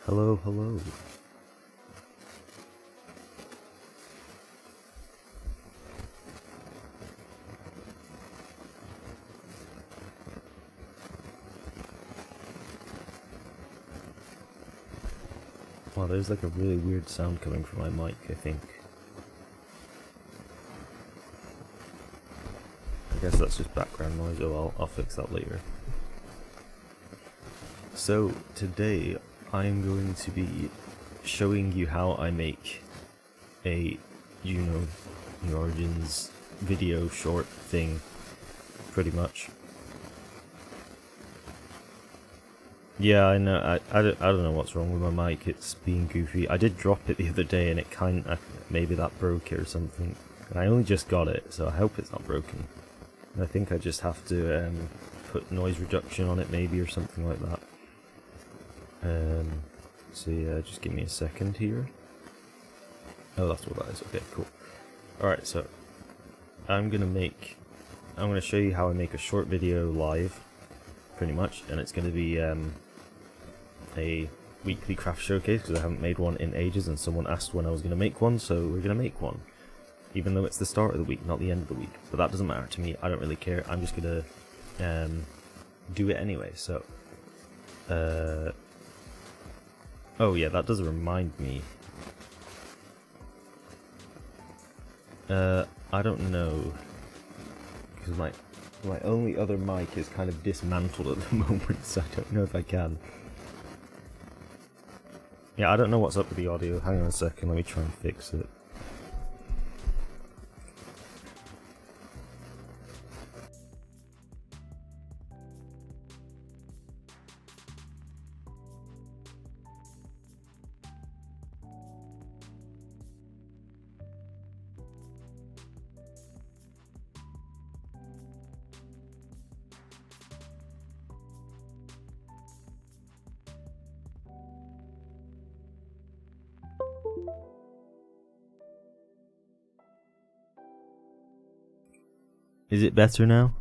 Hello, hello. Wow, there's like a really weird sound coming from my mic, I think. I guess that's just background noise. Oh, I'll fix that later. So, today I'm going to be showing you how I make a Juno New Origins video short thing, pretty much. Yeah, I know, I don't know what's wrong with my mic, it's being goofy. I did drop it the other day and it maybe that broke it or something. I only just got it, so I hope it's not broken. I think I just have to put noise reduction on it maybe or something like that. So yeah, just give me a second here. Oh, that's what that is. Okay, cool. Alright, so I'm gonna show you how I make a short video live, pretty much, and it's gonna be a weekly craft showcase because I haven't made one in ages and someone asked when I was gonna make one, so we're gonna make one. Even though it's the start of the week, not the end of the week. But that doesn't matter to me, I don't really care, I'm just gonna do it anyway, so oh yeah, that does remind me. I don't know, because my only other mic is kind of dismantled at the moment, so I don't know if I can. Yeah, I don't know what's up with the audio. Hang on a second, let me try and fix it. Is it better now?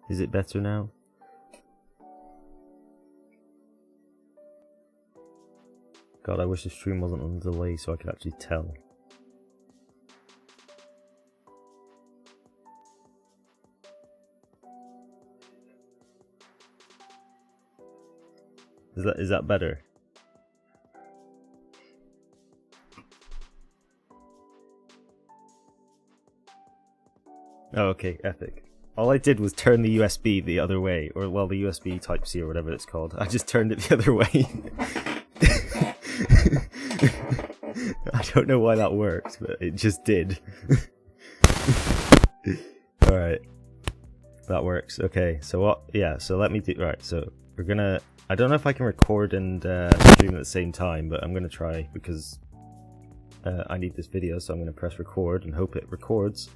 Is it better now? God, I wish the stream wasn't on delay so I could actually tell. Is that better? Oh, okay, epic. All I did was turn the USB the other way, or well, the USB Type-C or whatever it's called. I just turned it the other way. I don't know why that worked, but it just did. Alright. That works. Okay, so what? Yeah, so let me do. Right, so we're gonna. I don't know if I can record and stream at the same time, but I'm gonna try because I need this video, so I'm gonna press record and hope it records.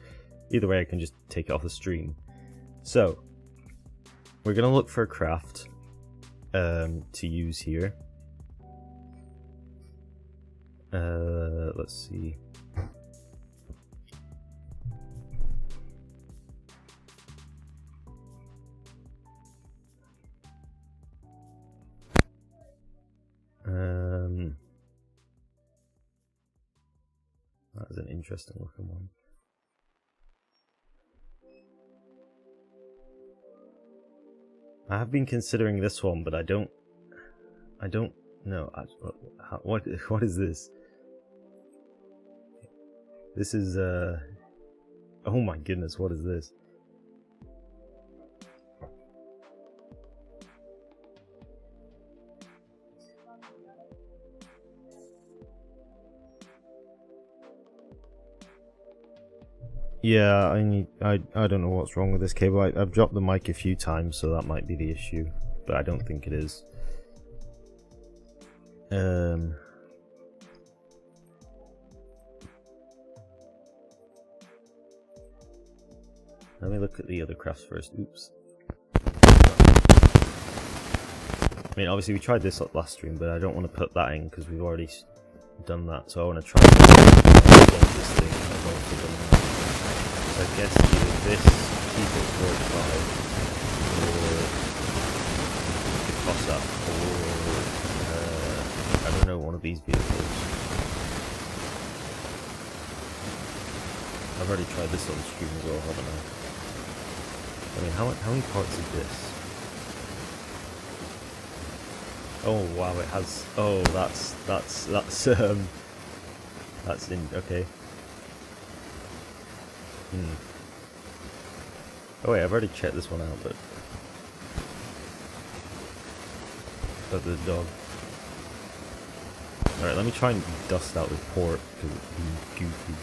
Either way, I can just take it off the stream. So, we're gonna look for a craft to use here. Let's see. That is an interesting looking one. I have been considering this one, but I don't know. What is this? This is oh my goodness, what is this? Yeah, I don't know what's wrong with this cable. I've dropped the mic a few times, so that might be the issue, but I don't think it is. Let me look at the other crafts first. Oops. I mean, obviously we tried this last stream, but I don't want to put that in because we've already done that, so I want to try this thing. I've also done that. So I guess either this keyboard 45 or the cross up or I've already tried this on stream as well, haven't I? I mean, how many parts is this? Oh wow, it has. Oh, that's in. Okay. Oh wait, I've already checked this one out, but the dog. All right, let me try and dust out this port because it's being goofy.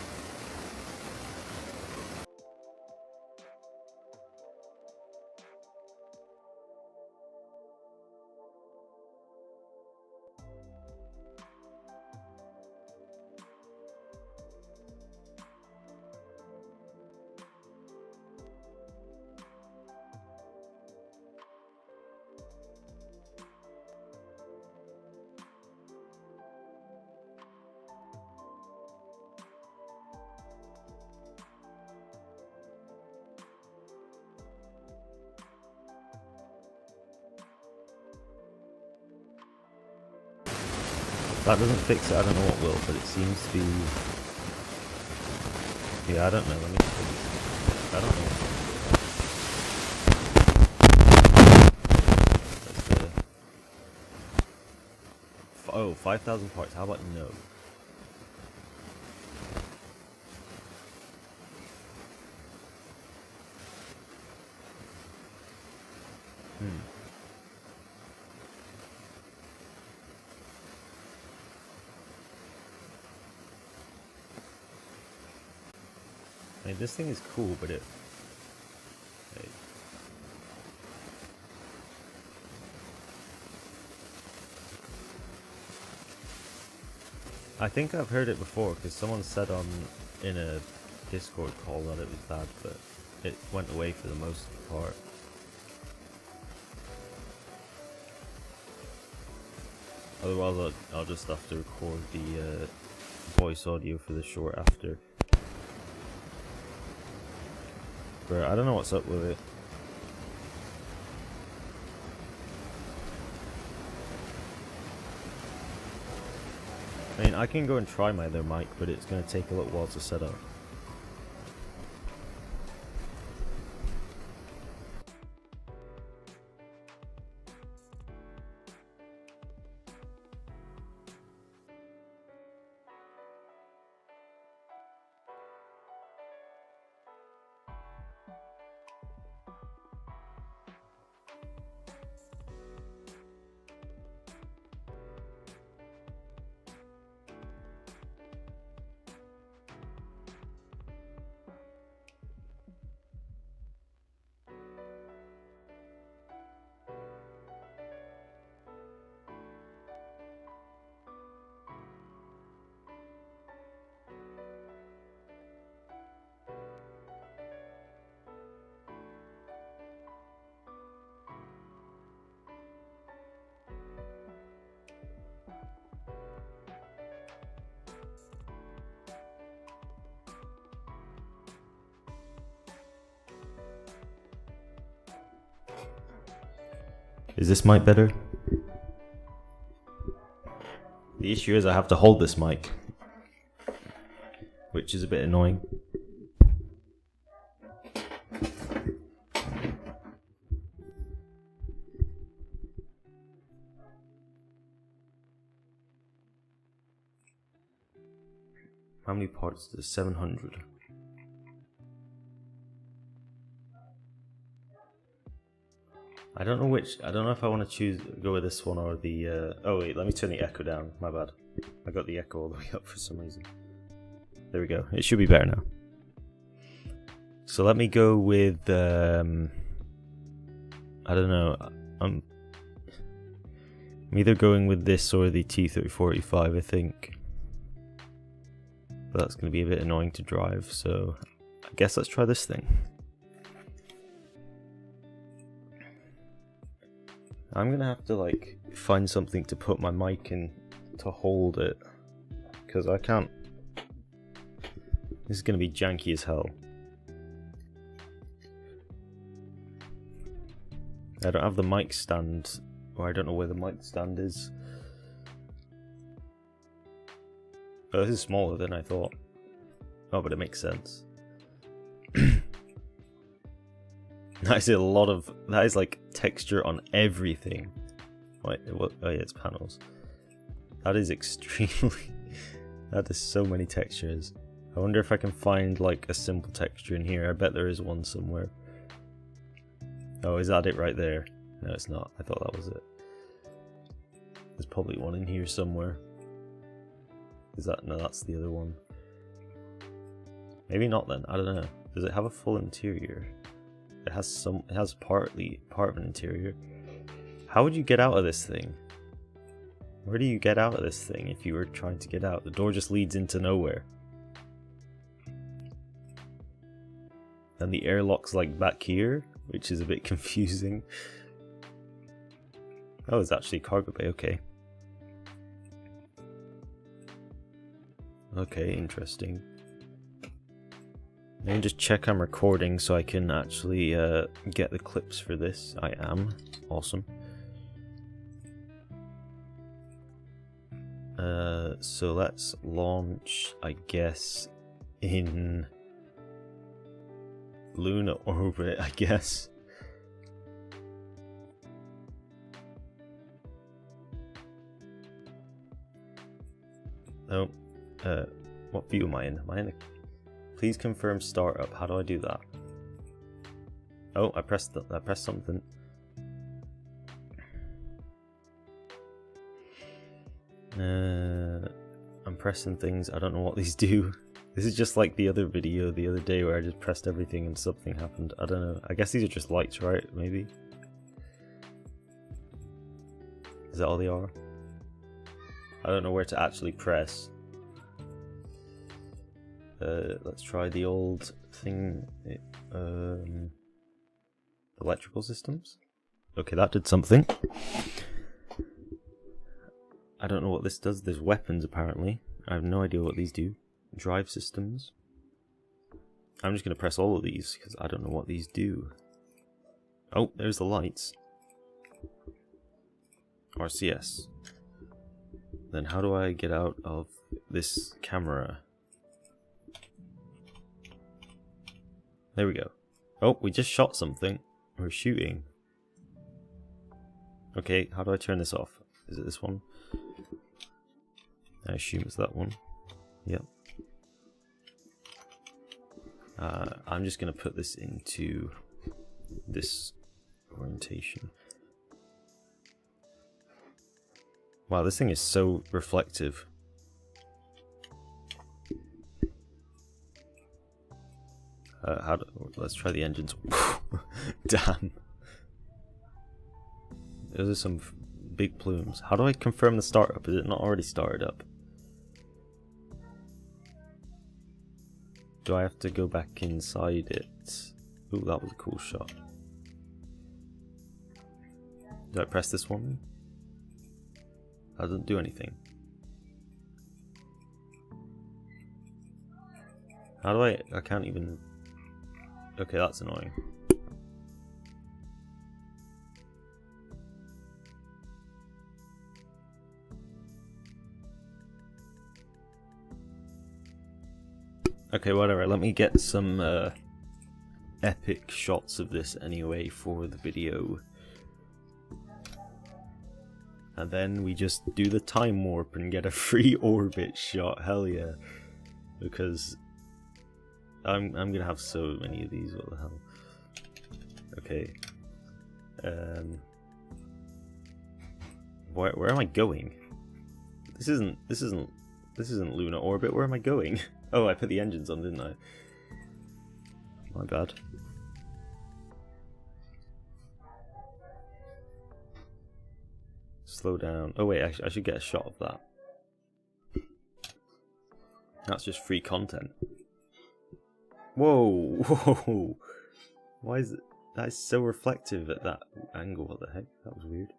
That doesn't fix it, I don't know what will, but it seems to be... Yeah, I don't know, let me... I don't know what... Oh, 5,000 parts, how about no? I mean, this thing is cool, but it... I think I've heard it before, because someone said in a Discord call that it was bad, but it went away for the most part. Otherwise, I'll just have to record the voice audio for the short after. But I don't know what's up with it. I mean, I can go and try my other mic, but it's going to take a little while to set up. Is this mic better? The issue is I have to hold this mic, which is a bit annoying. How many parts? There's 700. I don't know if I want to go with this one or the, oh wait, let me turn the echo down, my bad. I got the echo all the way up for some reason. There we go, it should be better now. So let me go with, I don't know, I'm either going with this or the T3485, I think. But that's going to be a bit annoying to drive, so I guess let's try this thing. I'm gonna have to like find something to put my mic in to hold it, because I can't. This is gonna be janky as hell. I don't have the mic stand, or I don't know where the mic stand is. Oh, this is smaller than I thought. Oh, but it makes sense. That is a lot of, that is like texture on everything. Wait, what? Oh yeah, it's panels. That is extremely, that is so many textures. I wonder if I can find like a simple texture in here. I bet there is one somewhere. Oh, is that it right there? No, it's not. I thought that was it. There's probably one in here somewhere. Is that, no, that's the other one. Maybe not then, I don't know. Does it have a full interior? It has some, it has part of an interior. How would you get out of this thing? Where do you get out of this thing if you were trying to get out? The door just leads into nowhere. And the airlock's like back here, which is a bit confusing. Oh, it's actually a cargo bay, okay. Okay, interesting. Let me just check I'm recording so I can actually get the clips for this. I am. Awesome. So let's launch, I guess, in lunar orbit, I guess. Oh, what view am I in? Am I in a... Please confirm startup. How do I do that? Oh, I pressed something. I'm pressing things. I don't know what these do. This is just like the other video the other day where I just pressed everything and something happened. I don't know. I guess these are just lights, right? Maybe. Is that all they are? I don't know where to actually press. Let's try the old thing. Electrical systems. Okay, that did something. I don't know what this does. There's weapons apparently. I have no idea what these do. Drive systems. I'm just going to press all of these because I don't know what these do. Oh, there's the lights. RCS. Then how do I get out of this camera? There we go. Oh, we just shot something. We're shooting. Okay, how do I turn this off? Is it this one? I assume it's that one. Yep. I'm just going to put this into this orientation. Wow, this thing is so reflective. Let's try the engines. Damn. Those are some big plumes. How do I confirm the startup? Is it not already started up? Do I have to go back inside it? Ooh, that was a cool shot. Do I press this one? That doesn't do anything. How do I can't even... Okay, that's annoying. Okay, whatever, let me get some epic shots of this anyway for the video. And then we just do the time warp and get a free orbit shot, hell yeah. Because I'm gonna have so many of these, what the hell. Okay. Where am I going? This isn't lunar orbit, where am I going? Oh, I put the engines on, didn't I? My bad. Slow down. Oh wait, I should get a shot of that. That's just free content. Whoa, whoa. Why is it? That is so reflective at that angle. What the heck? That was weird.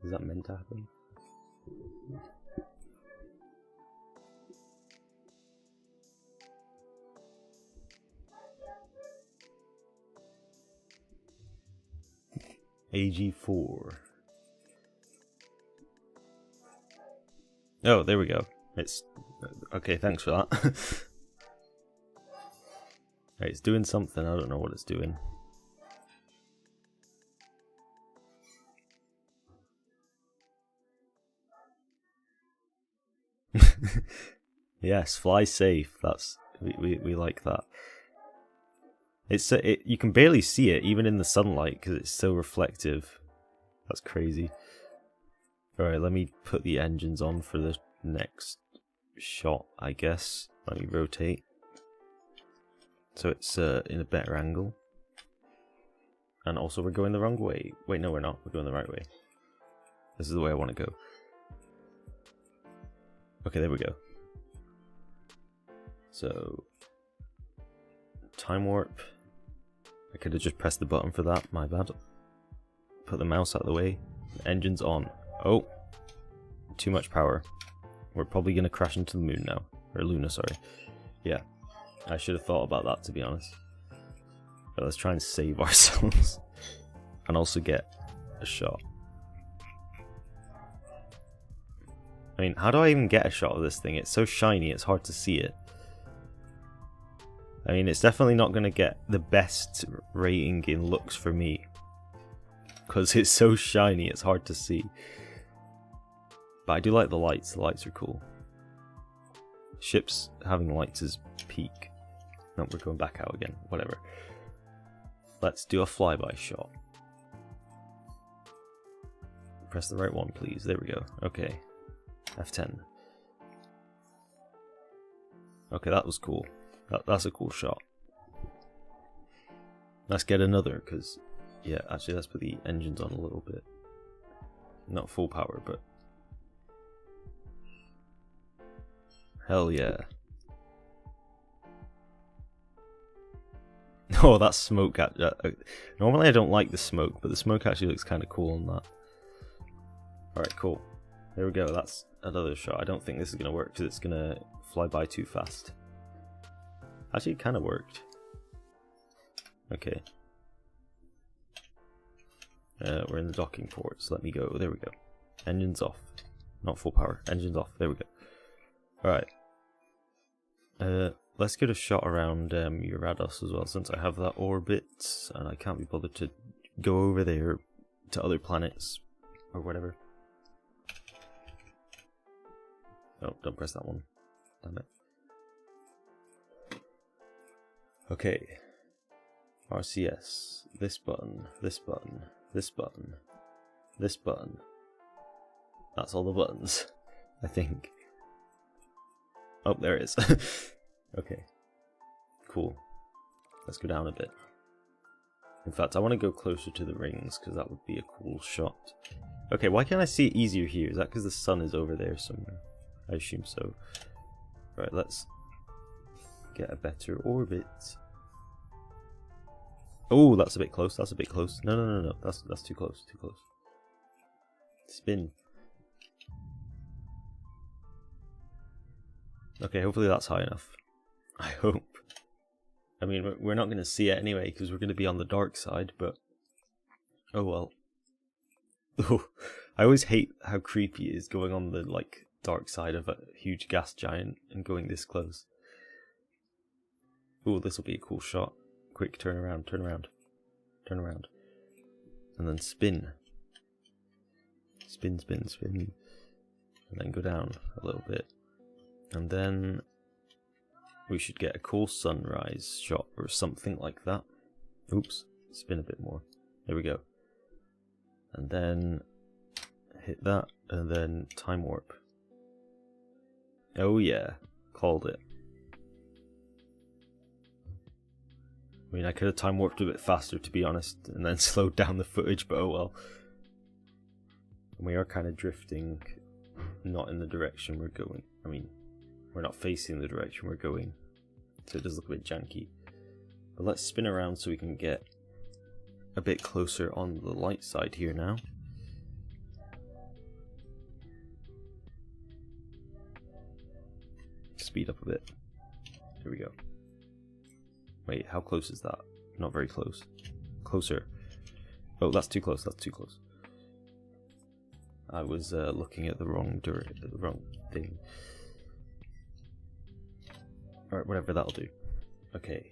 Is that meant to happen? AG4. Oh, there we go. It's okay. Thanks for that. Right, it's doing something, I don't know what it's doing. Yes, fly safe. That's we like that. It's you can barely see it even in the sunlight because it's so reflective. That's crazy. All right, let me put the engines on for the next shot, I guess. Let me rotate so it's in a better angle. And also, we're going the wrong way. Wait, no, we're not. We're going the right way. This is the way I want to go. Okay, there we go. So, time warp. I could have just pressed the button for that, my bad. Put the mouse out of the way. Engines on. Oh, too much power. We're probably going to crash into the moon now. Or Luna, sorry. Yeah, I should have thought about that, to be honest. But let's try and save ourselves. And also get a shot. I mean, how do I even get a shot of this thing? It's so shiny, it's hard to see it. I mean, it's definitely not going to get the best rating in looks for me. Because it's so shiny, it's hard to see. But I do like the lights are cool. Ships having lights is peak. No, we're going back out again, whatever. Let's do a flyby shot. Press the right one, please. There we go. Okay. F10. Okay, that was cool. That's a cool shot. Let's get another, because... Yeah, actually, let's put the engines on a little bit. Not full power, but... Hell yeah. Oh, that smoke... Normally I don't like the smoke, but the smoke actually looks kind of cool on that. Alright, cool. There we go, that's another shot. I don't think this is going to work, because it's going to fly by too fast. Actually, it kind of worked. Okay. We're in the docking port, so let me go. There we go. Engines off. Not full power. Engines off. There we go. Alright. Let's get a shot around Urados as well, since I have that orbit, and I can't be bothered to go over there to other planets, or whatever. Oh, don't press that one. Damn it. Okay. RCS. This button. This button. This button. This button. That's all the buttons, I think. Oh, there it is. Okay. Cool. Let's go down a bit. In fact, I want to go closer to the rings, because that would be a cool shot. Okay, why can't I see it easier here? Is that because the sun is over there somewhere? I assume so. Right, let's get a better orbit. Oh, that's a bit close. That's a bit close. No, no, no, no. That's too close. Too close. Spin. Okay, hopefully that's high enough. I hope. I mean, we're not going to see it anyway because we're going to be on the dark side, but oh well. Oh, I always hate how creepy it is going on the dark side of a huge gas giant and going this close. Oh, this will be a cool shot. Quick, turn around, turn around, turn around. And then spin. Spin, spin, spin. And then go down a little bit. And then we should get a cool sunrise shot or something like that. Oops, spin a bit more. There we go. And then hit that, and then time warp. Oh yeah, called it. I mean, I could have time warped a bit faster, to be honest, and then slowed down the footage, but oh well. And we are kind of drifting, not in the direction we're going. I mean, we're not facing the direction we're going, so it does look a bit janky. But let's spin around so we can get a bit closer on the light side here now. Speed up a bit. Here we go. Wait, how close is that? Not very close. Closer. Oh, that's too close. That's too close. I was looking at the wrong thing. Alright, whatever, that'll do. Okay.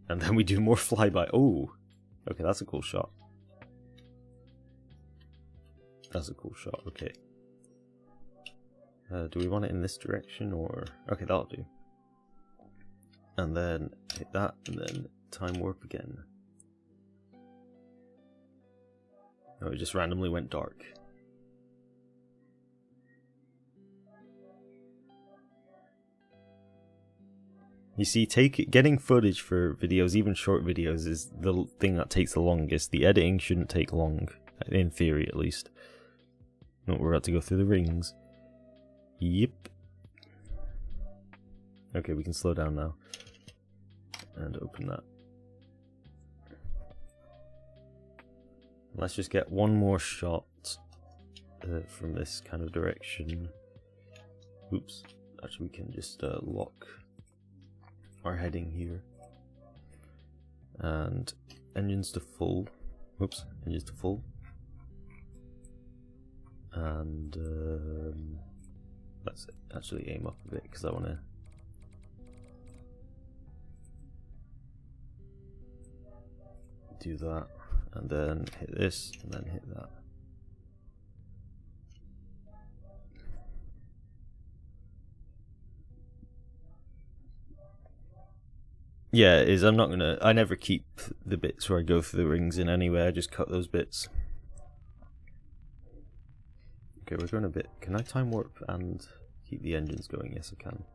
And then we do more flyby. Oh, okay, that's a cool shot. That's a cool shot, okay. Do we want it in this direction or... Okay, that'll do. And then hit that, and then time warp again. Oh, it just randomly went dark. You see, getting footage for videos, even short videos, is the thing that takes the longest. The editing shouldn't take long, in theory at least. No, we're about to go through the rings. Yep. Okay, we can slow down now. And open that. Let's just get one more shot from this kind of direction. Oops. Actually, we can just lock our heading here. And engines to full. Oops, engines to full. And let's actually aim up a bit because I want to. Do that, and then hit this, and then hit that. Yeah, it is. I never keep the bits where I go through the rings in anyway, I just cut those bits. Okay, we're going a bit. Can I time warp and keep the engines going? Yes, I can.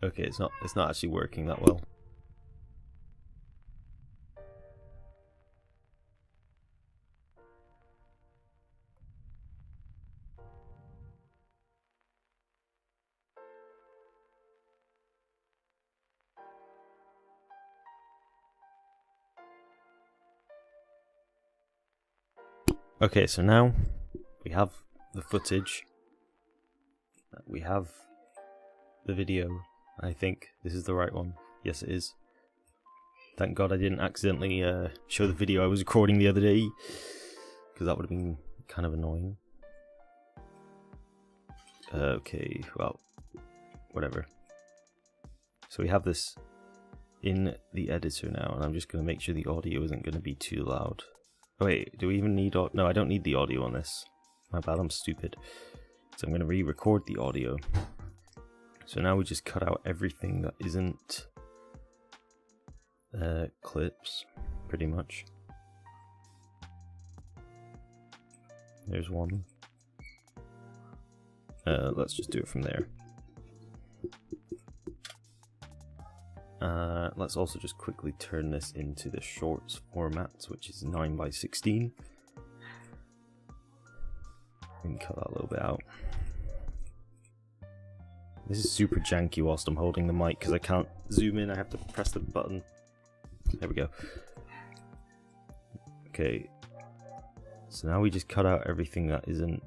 Okay, it's not actually working that well. Okay, so now we have the footage. We have the video. I think this is the right one. Yes, it is. Thank God I didn't accidentally show the video I was recording the other day, because that would have been kind of annoying. Okay, well, whatever. So we have this in the editor now, and I'm just going to make sure the audio isn't going to be too loud. Oh wait, do we even need audio? No, I don't need the audio on this. My bad, I'm stupid. So I'm going to re-record the audio. So now we just cut out everything that isn't clips, pretty much. There's one. Let's just do it from there. Let's also just quickly turn this into the shorts format, which is 9:16. We can cut that a little bit out. This is super janky whilst I'm holding the mic because I can't zoom in, I have to press the button. There we go. Okay. So now we just cut out everything that isn't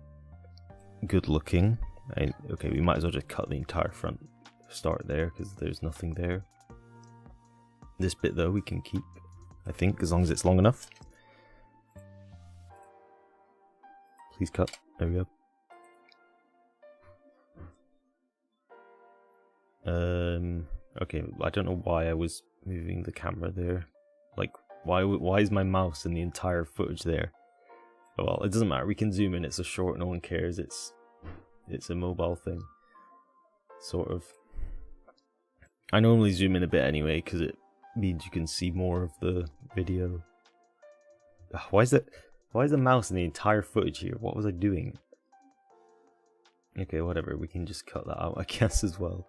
good looking. Okay, we might as well just cut the entire front start there because there's nothing there. This bit though we can keep, I think, as long as it's long enough. Please cut. There we go. Okay, I don't know why I was moving the camera there. Like, why is my mouse in the entire footage there? Oh well, it doesn't matter. We can zoom in. It's a short. No one cares. It's a mobile thing. Sort of. I normally zoom in a bit anyway because it means you can see more of the video. Why is the mouse in the entire footage here? What was I doing? Okay, whatever. We can just cut that out, I guess, as well.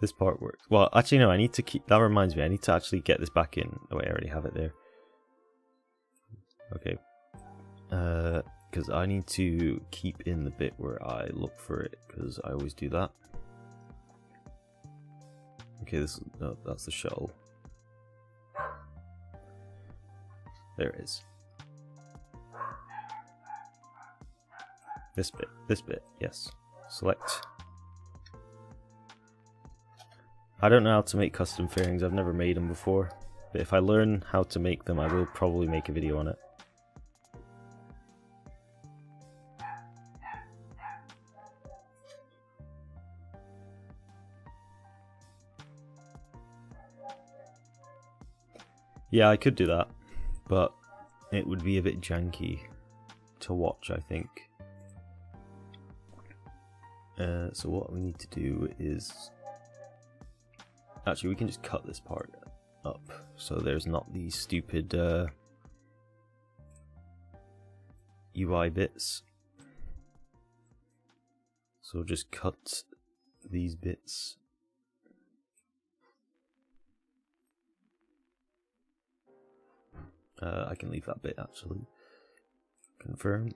This part works. Well, actually, no, I need to keep... That reminds me, I need to actually get this back in. Oh, wait, I already have it there. Okay. Because I need to keep in the bit where I look for it, because I always do that. Okay, no, that's the shuttle. There it is. This bit, yes. Select. I don't know how to make custom fairings, I've never made them before. But if I learn how to make them, I will probably make a video on it. Yeah, I could do that, but it would be a bit janky to watch, I think. So what we need to do is... Actually, we can just cut this part up, so there's not these stupid UI bits. So just cut these bits. I can leave that bit actually. Confirm.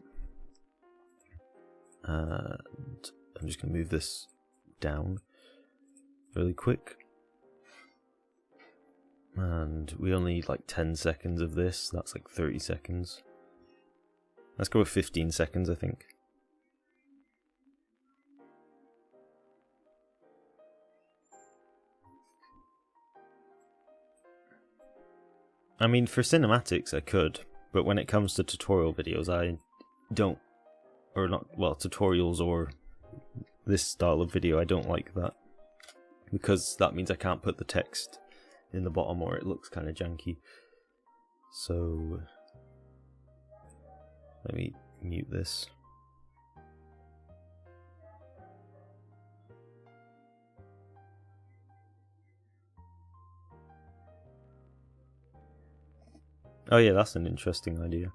And I'm just going to move this down really quick. And we only need like 10 seconds of this. That's like 30 seconds. Let's go with 15 seconds, I think. I mean, for cinematics I could, but when it comes to tutorial videos I don't, or not, well, tutorials or this style of video, I don't like that. Because that means I can't put the text in the bottom or it looks kind of janky. So, let me mute this. Oh yeah, that's an interesting idea.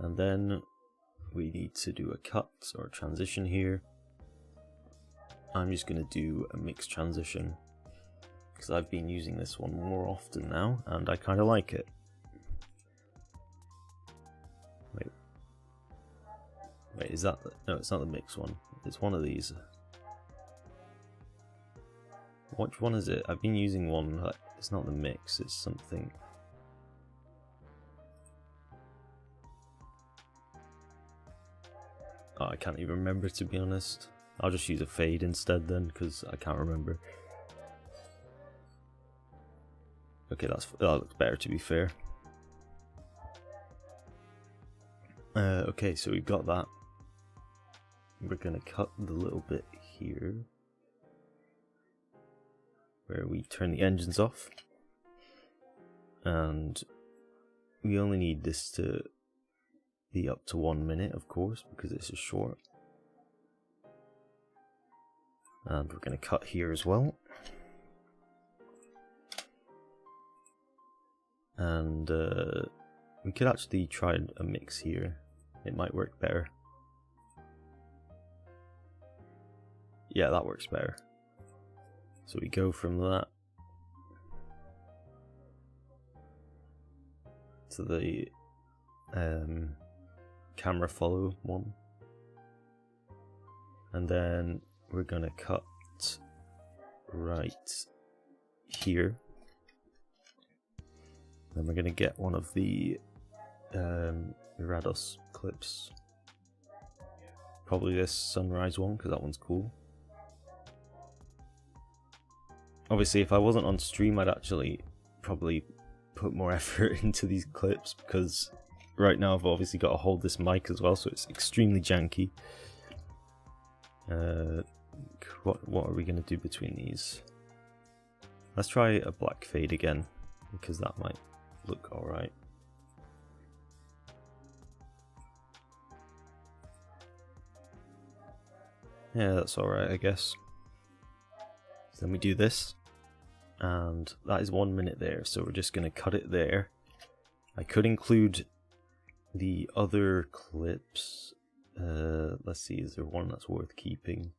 And then we need to do a cut or a transition here. I'm just going to do a mixed transition because I've been using this one more often now and I kind of like it. Wait, is that no, it's not the mix one. It's one of these. Which one is it? I've been using one, like, it's not the mix, it's something. Oh, I can't even remember, to be honest. I'll just use a fade instead then, because I can't remember. Okay, that looks better, to be fair. Okay, so we've got that. We're going to cut the little bit here where we turn the engines off, and we only need this to be up to 1 minute, of course, because this is short. And we're going to cut here as well, and we could actually try a mix here. It might work better. Yeah, that works better. So we go from that to the camera follow one, and then we're gonna cut right here. Then we're gonna get one of the Rados clips, probably this sunrise one because that one's cool. Obviously, if I wasn't on stream, I'd actually probably put more effort into these clips, because right now I've obviously got to hold this mic as well, so it's extremely janky. What are we going to do between these? Let's try a black fade again, because that might look alright. Yeah, that's alright, I guess. So then we do this, and that is 1 minute there, so we're just going to cut it there. I could include the other clips. Let's see, is there one that's worth keeping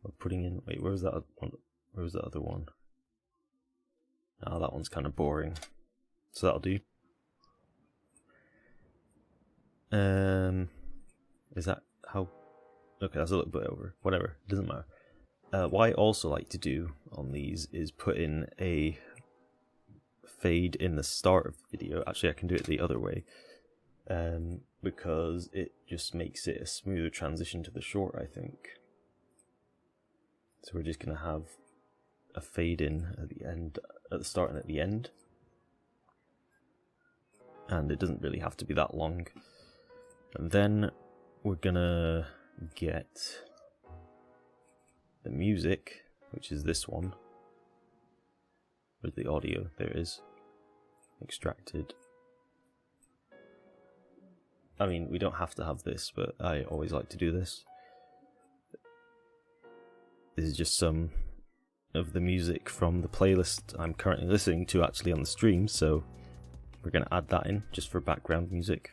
or putting in? Wait, where's that one? Where's the other one? Ah, that one's kind of boring, so that'll do. Is that how? Okay, that's a little bit over. Whatever, it doesn't matter. What I also like to do on these is put in a fade in the start of the video. Actually, I can do it the other way, because it just makes it a smoother transition to the short, I think. So we're just going to have a fade in at the end, at the start and at the end. And it doesn't really have to be that long. And then we're going to get the music, which is this one, Where's the audio? There it is. Extracted. I mean, we don't have to have this, but I always like to do this. This is just some of the music from the playlist I'm currently listening to actually on the stream, so we're going to add that in just for background music.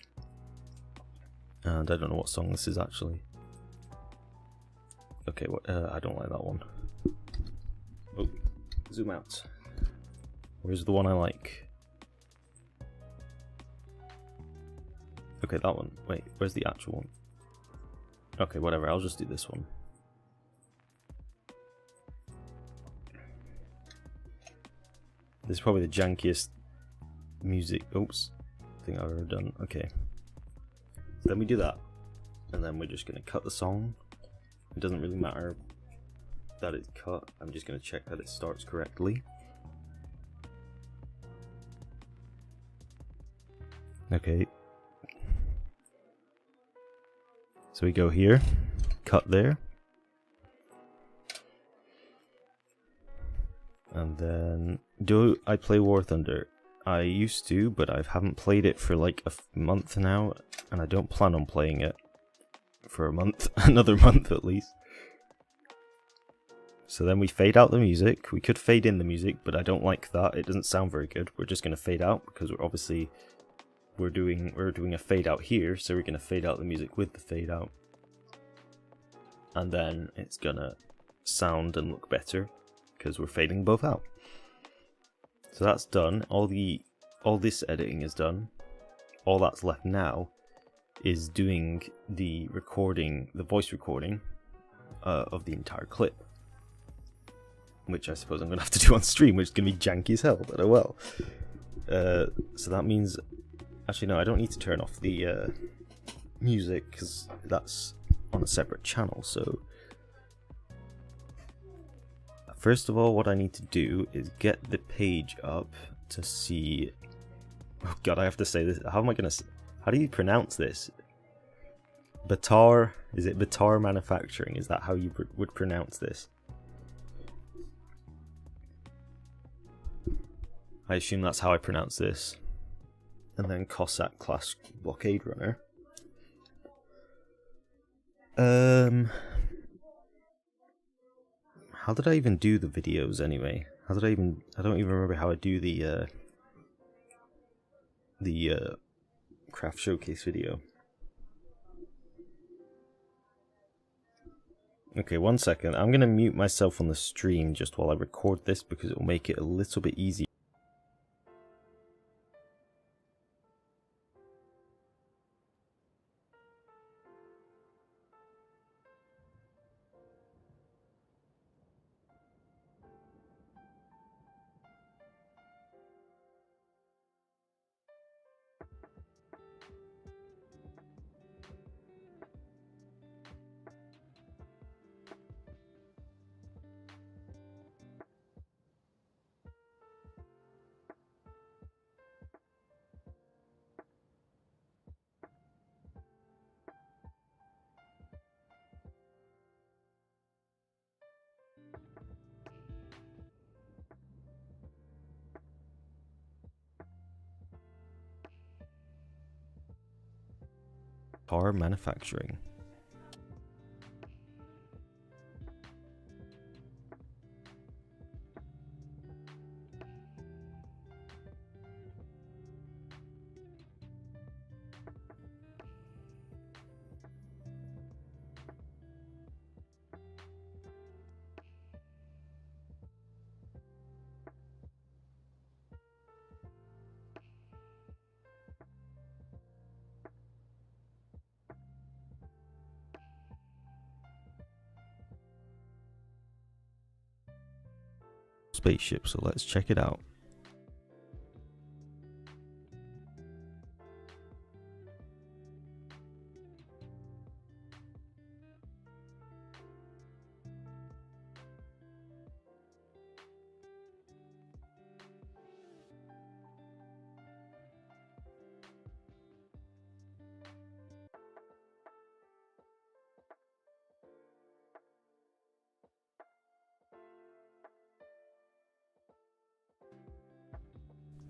And I don't know what song this is actually. Okay, I don't like that one. Oh, zoom out. Where's the one I like? Okay, that one. Wait, where's the actual one? Okay, whatever, I'll just do this one. This is probably the jankiest music, oops, thing I've ever done. Okay. So then we do that, and then we're just going to cut the song. It doesn't really matter that it's cut, I'm just going to check that it starts correctly. Okay. So we go here, cut there. And then, do I play War Thunder? I used to, but I haven't played it for like a month now, and I don't plan on playing it for a month, another month at least. So then we fade out the music. We could fade in the music, but I don't like that. It doesn't sound very good. We're just going to fade out because we're doing a fade out here, so we're going to fade out the music with the fade out. And then it's going to sound and look better because we're fading both out. So that's done. All this editing is done. All that's left now is doing the recording, the voice recording of the entire clip, which I suppose I'm gonna have to do on stream, which is gonna be janky as hell, but oh well. So that means, actually no, I don't need to turn off the music because that's on a separate channel. So first of all, what I need to do is get the page up to see. Oh god, I have to say this. How do you pronounce this? Batar? Is it Batar Manufacturing? Is that how you would pronounce this? I assume that's how I pronounce this. And then Cossack class blockade runner. How did I even do the videos anyway? I don't even remember how I do the craft showcase video. Okay, 1 second. I'm gonna mute myself on the stream just while I record this because it will make it a little bit easier. Car manufacturing. Spaceship, so let's check it out.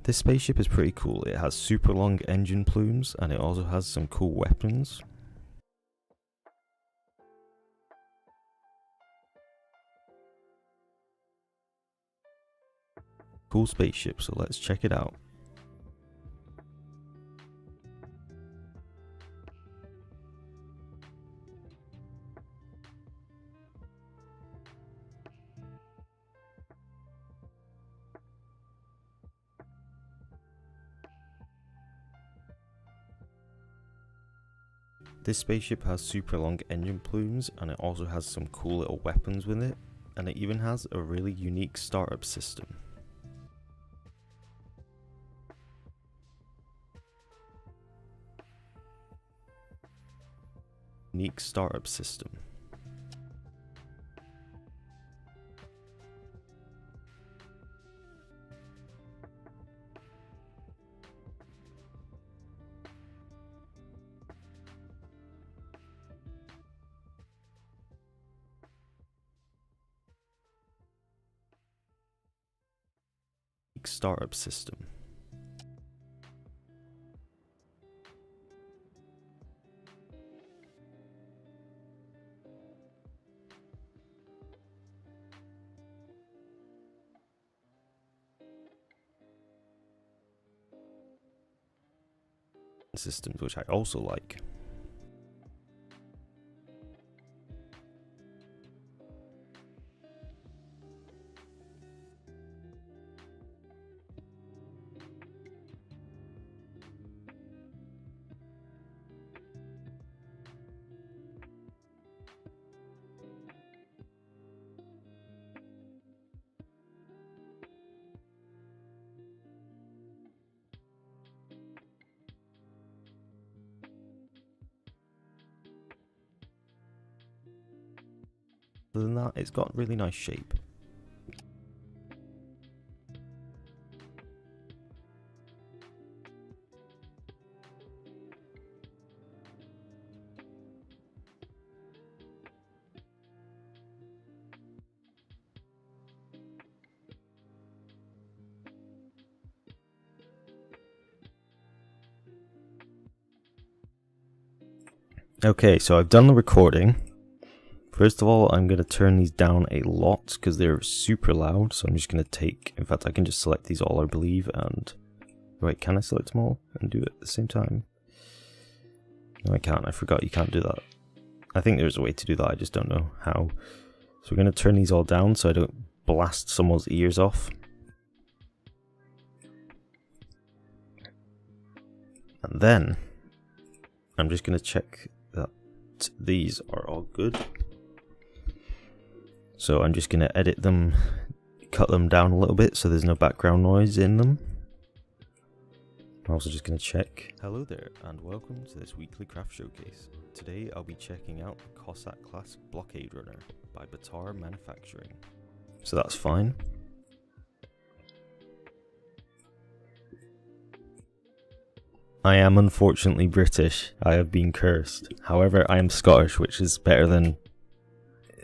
This spaceship is pretty cool. It has super long engine plumes and it also has some cool weapons. Cool spaceship, so let's check it out. This spaceship has super long engine plumes and it also has some cool little weapons with it, and it even has a really unique startup system. Unique startup system. Startup system. Systems, which I also like. Other than that, it's got really nice shape. Okay, so I've done the recording. First of all, I'm going to turn these down a lot because they're super loud. So I'm just going to take, in fact, I can just select these all, I believe. And wait, can I select them all and do it at the same time? No, I can't. I forgot you can't do that. I think there's a way to do that. I just don't know how. So we're going to turn these all down so I don't blast someone's ears off. And then I'm just going to check that these are all good. So I'm just going to edit them, cut them down a little bit so there's no background noise in them. I'm also just going to check. Hello there and welcome to this weekly craft showcase. Today I'll be checking out the Cossack class blockade runner by Batar Manufacturing. So that's fine. I am unfortunately British. I have been cursed. However, I am Scottish, which is better than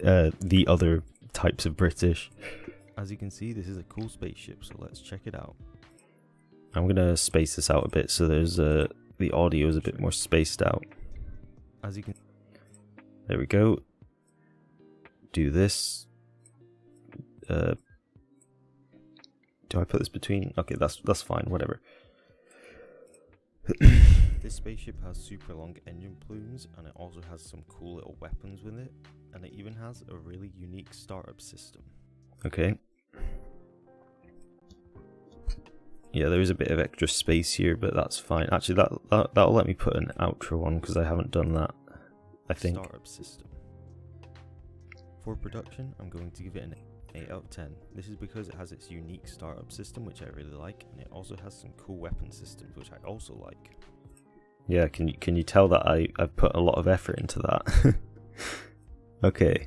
the other types of British. As you can see, this is a cool spaceship, so let's check it out. I'm gonna space this out a bit so there's the audio is a bit more spaced out. As you can, there we go. Do this. Do I put this between? Okay, that's fine. Whatever. This spaceship has super long engine plumes and it also has some cool little weapons with it, and it even has a really unique startup system. Okay. Yeah, there is a bit of extra space here, but that's fine. Actually, that'll let me put an outro on because I haven't done that, I think. Startup system. For production, I'm going to give it an 8 out of 10. This is because it has its unique startup system, which I really like, and it also has some cool weapon systems, which I also like. Yeah, can you tell that I've put a lot of effort into that? Okay.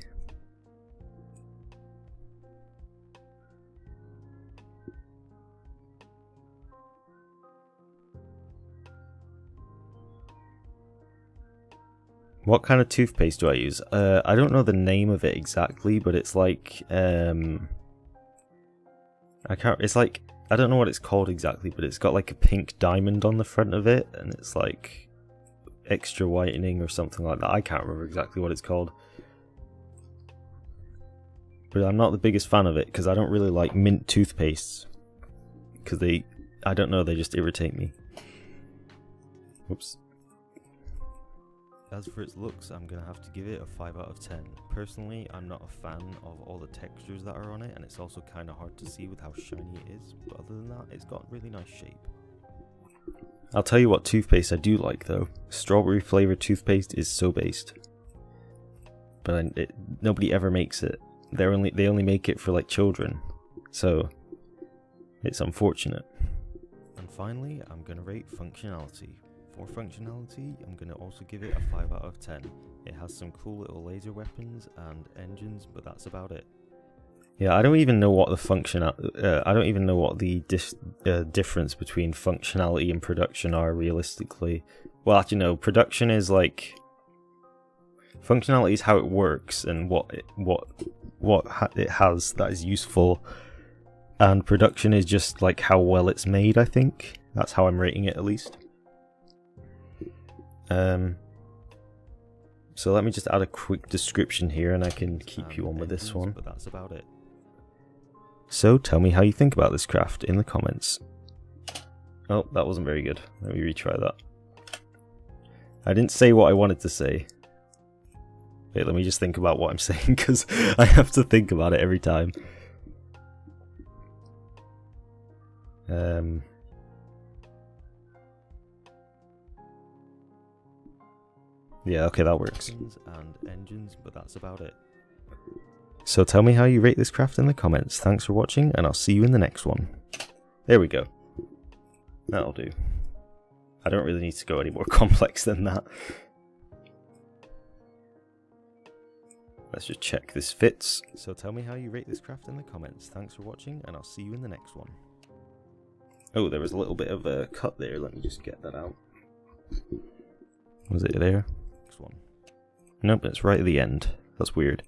What kind of toothpaste do I use? I don't know the name of it exactly, but it's like it's like I don't know what it's called exactly, but it's got like a pink diamond on the front of it, and it's like extra whitening or something like that. I can't remember exactly what it's called. But I'm not the biggest fan of it because I don't really like mint toothpastes. Because I don't know, they just irritate me. Whoops. As for its looks, I'm going to have to give it a 5 out of 10. Personally, I'm not a fan of all the textures that are on it, and it's also kind of hard to see with how shiny it is. But other than that, it's got really nice shape. I'll tell you what toothpaste I do like though. Strawberry flavoured toothpaste is so based. But nobody ever makes it. They only make it for like children. So it's unfortunate. And finally, I'm going to rate functionality. For functionality, I'm going to also give it a 5 out of 10. It has some cool little laser weapons and engines, but that's about it. Yeah, I don't even know what the I don't even know what the difference between functionality and production are realistically. Well, actually, no. Production is like functionality is how it works and what it has that is useful, and production is just like how well it's made. I think that's how I'm rating it at least. So let me just add a quick description here, and I can keep you on with this one. But that's about it. So tell me how you think about this craft in the comments. Oh, that wasn't very good. Let me retry that. I didn't say what I wanted to say. Wait, let me just think about what I'm saying, because I have to think about it every time. Yeah, okay, that works. And engines, but that's about it. So tell me how you rate this craft in the comments. Thanks for watching, and I'll see you in the next one. There we go. That'll do. I don't really need to go any more complex than that. Let's just check this fits. So tell me how you rate this craft in the comments. Thanks for watching, and I'll see you in the next one. Oh, there was a little bit of a cut there. Let me just get that out. Was it there? Next one. Nope, it's right at the end. That's weird.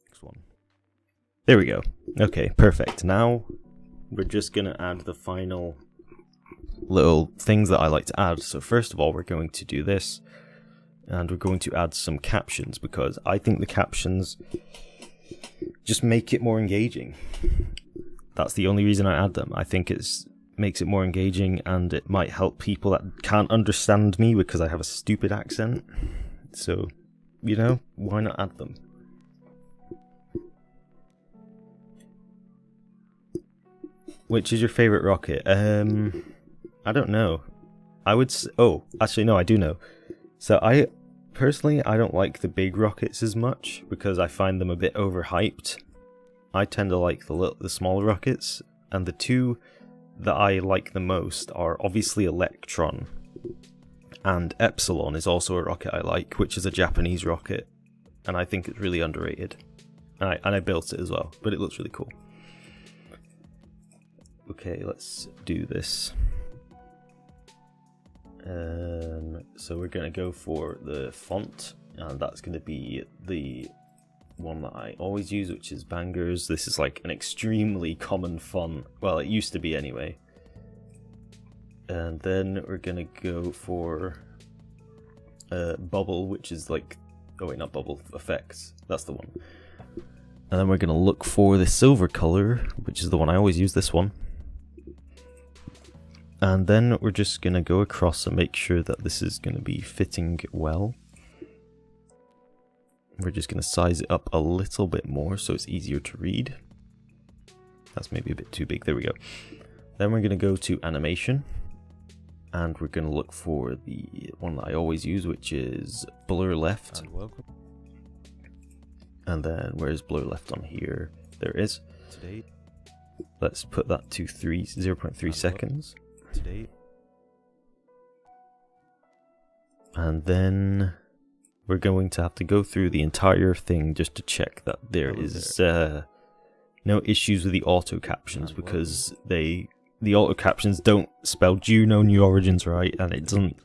Next one. There we go. Okay, perfect. Now we're just going to add the final little things that I like to add. So first of all, we're going to do this. And we're going to add some captions, because I think the captions just make it more engaging. That's the only reason I add them. I think it makes it more engaging, and it might help people that can't understand me because I have a stupid accent. So, you know, why not add them? Which is your favorite rocket? I don't know. I would oh, actually no, I do know. So personally, I don't like the big rockets as much because I find them a bit overhyped. I tend to like the smaller rockets, and the two that I like the most are obviously Electron, and Epsilon is also a rocket I like, which is a Japanese rocket, and I think it's really underrated. And I built it as well, but it looks really cool. Okay, let's do this. So we're going to go for the font, and that's going to be the one that I always use, which is Bangers. This is like an extremely common font. Well, it used to be anyway. And then we're going to go for Bubble, which is like... Oh wait, not Bubble, Effects. That's the one. And then we're going to look for the silver color, which is the one I always use, this one. And then we're just going to go across and make sure that this is going to be fitting well. We're just going to size it up a little bit more so it's easier to read. That's maybe a bit too big. There we go. Then we're going to go to animation. And we're going to look for the one that I always use, which is blur left. And welcome. And then where's blur left on here? There it is. Today. Let's put that to 0.3 seconds. Today. And then we're going to have to go through the entire thing just to check that there is no issues with the auto captions, because the auto captions don't spell Juno New Origins right, and it doesn't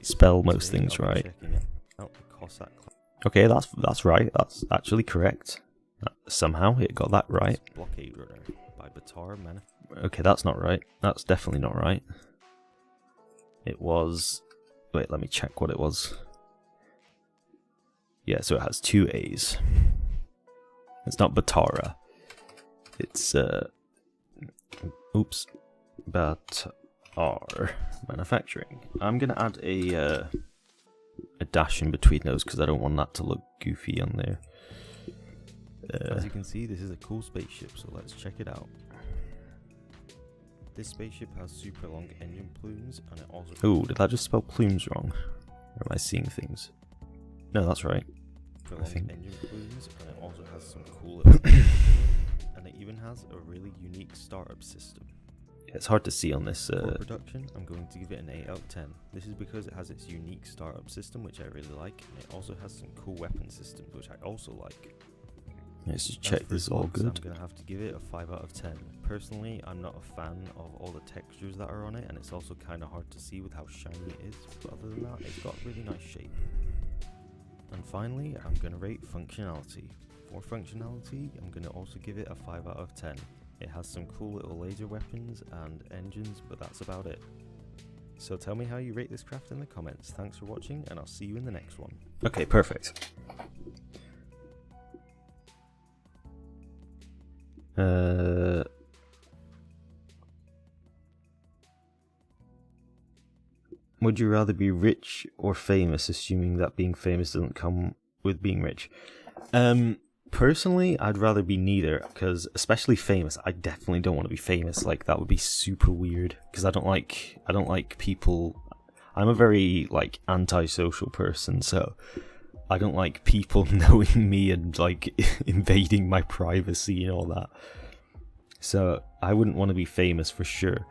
spell most things right. Okay, that's right. That's actually correct. Somehow it got that right. Blockade Runner by Okay, that's not right. That's definitely not right. It was... Wait, let me check what it was. Yeah, so it has 2 A's. It's not Batara. It's, oops. Batar Manufacturing. I'm gonna add a dash in between those because I don't want that to look goofy on there. As you can see, this is a cool spaceship, so let's check it out. This spaceship has super long engine plumes, and it also... Ooh, did I just spell plumes wrong? Or am I seeing things? No, that's right. Super long engine plumes, and it also has some cool little and it even has a really unique startup system. It's hard to see on this. For production, I'm going to give it an 8 out of 10. This is because it has its unique startup system, which I really like, and it also has some cool weapon systems, which I also like. Let's just check this is all good. I'm going to have to give it a 5 out of 10. Personally, I'm not a fan of all the textures that are on it, and it's also kind of hard to see with how shiny it is, but other than that, it's got really nice shape. And finally, I'm going to rate functionality. For functionality, I'm going to also give it a 5 out of 10. It has some cool little laser weapons and engines, but that's about it. So tell me how you rate this craft in the comments. Thanks for watching, and I'll see you in the next one. Okay, perfect. Would you rather be rich or famous, assuming that being famous doesn't come with being rich? Personally, I'd rather be neither, because especially famous, I definitely don't want to be famous. Like, that would be super weird, because I don't like people. I'm a very like antisocial person, so I don't like people knowing me and like invading my privacy and all that. So I wouldn't want to be famous for sure.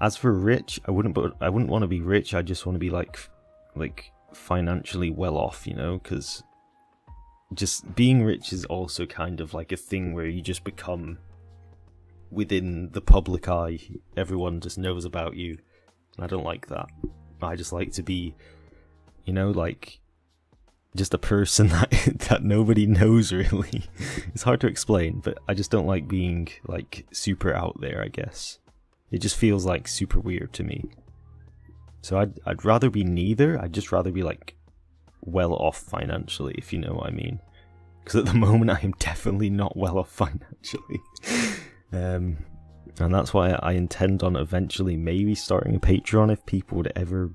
As for rich, I wouldn't want to be rich. I just want to be like financially well off, you know, because just being rich is also kind of like a thing where you just become within the public eye. Everyone just knows about you. And I don't like that. I just like to be, you know, like just a person that nobody knows really. It's hard to explain, but I just don't like being like super out there, I guess. It just feels like super weird to me. So I'd rather be neither. I'd just rather be like well off financially, if you know what I mean. Because at the moment I am definitely not well off financially. And that's why I intend on eventually maybe starting a Patreon if people would ever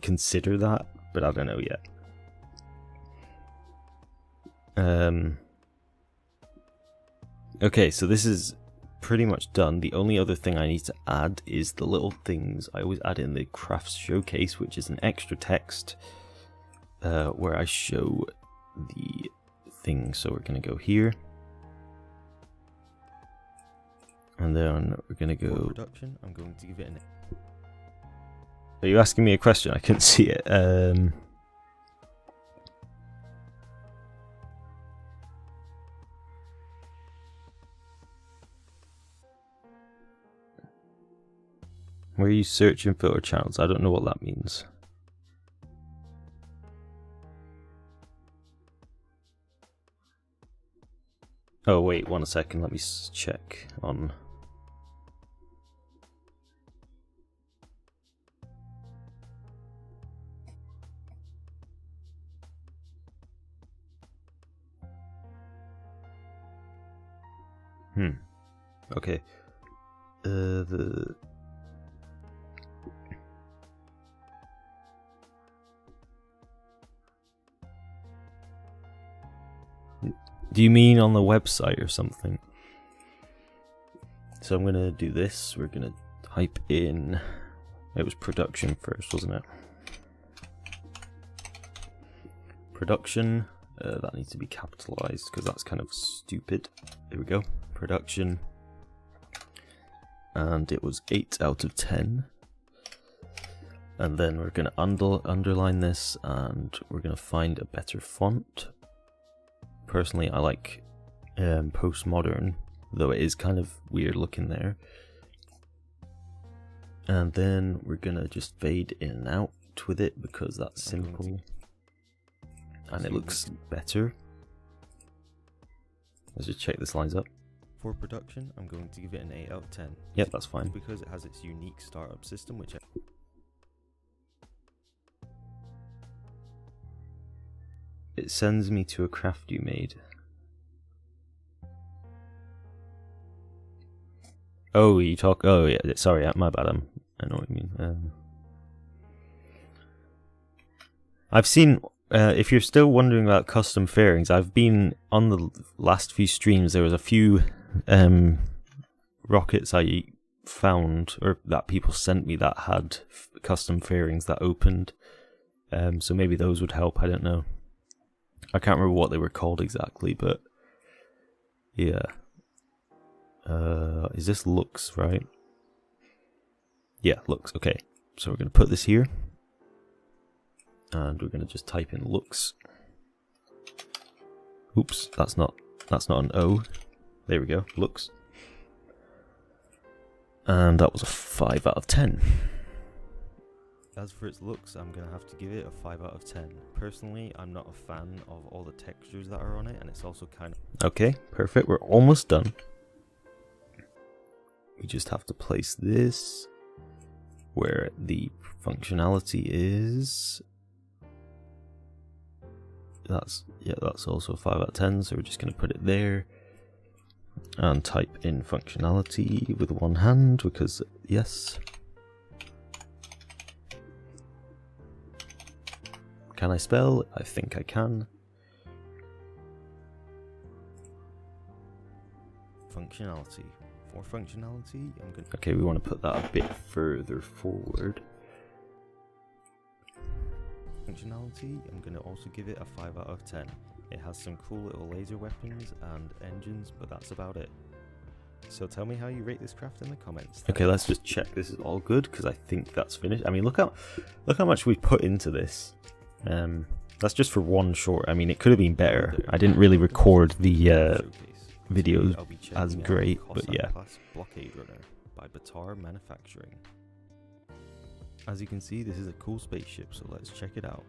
consider that, but I don't know yet. Okay, so this is pretty much done. The only other thing I need to add is the little things I always add in the crafts showcase, which is an extra text where I show the thing. So we're going to go here, and then we're going to go production. I'm going to give it an... Are you asking me a question? I couldn't see it. Where are you searching for channels? I don't know what that means. Oh wait, 1 second, let me check on... Okay. Do you mean on the website or something? So I'm gonna do this. We're gonna type in... It was production first, wasn't it? Production. That needs to be capitalized because that's kind of stupid. There we go. Production. And it was 8 out of 10. And then we're gonna underline this, and we're gonna find a better font. Personally, I like postmodern, though it is kind of weird looking there. And then we're gonna just fade in and out with it because that's simple and it looks better. Let's just check this lines up. For production, I'm going to give it an 8 out of 10. Yep, that's fine. Because it has its unique startup system, which it sends me to a craft you made. Oh, you talk. Oh, yeah. Sorry, my bad. I know what you mean. I've seen. If you're still wondering about custom fairings, I've been on the last few streams. There was a few rockets I found, or that people sent me, that had custom fairings that opened. So maybe those would help. I don't know. I can't remember what they were called exactly, but yeah. Is this Lux, right? Yeah, Lux. Okay, so we're gonna put this here, and we're gonna just type in Lux. Oops, that's not an O. There we go, Lux. And that was a 5 out of 10. As for its looks, I'm going to have to give it a 5 out of 10. Personally, I'm not a fan of all the textures that are on it, and it's also kind of... Okay, perfect. We're almost done. We just have to place this where the functionality is. That's also a 5 out of 10, so we're just going to put it there. And type in functionality with one hand, because yes. Can I spell? I think I can. Functionality. For functionality, I'm going to... Okay, we want to put that a bit further forward. Functionality, I'm going to also give it a 5 out of 10. It has some cool little laser weapons and engines, but that's about it. So tell me how you rate this craft in the comments. Okay, let's just check this is all good, because I think that's finished. I mean, look how much we put into this. That's just for one short. I mean, it could have been better. I didn't really record the videos as great, but yeah. Blockade Runner by Batar Manufacturing. As you can see, this is a cool spaceship, so let's check it out.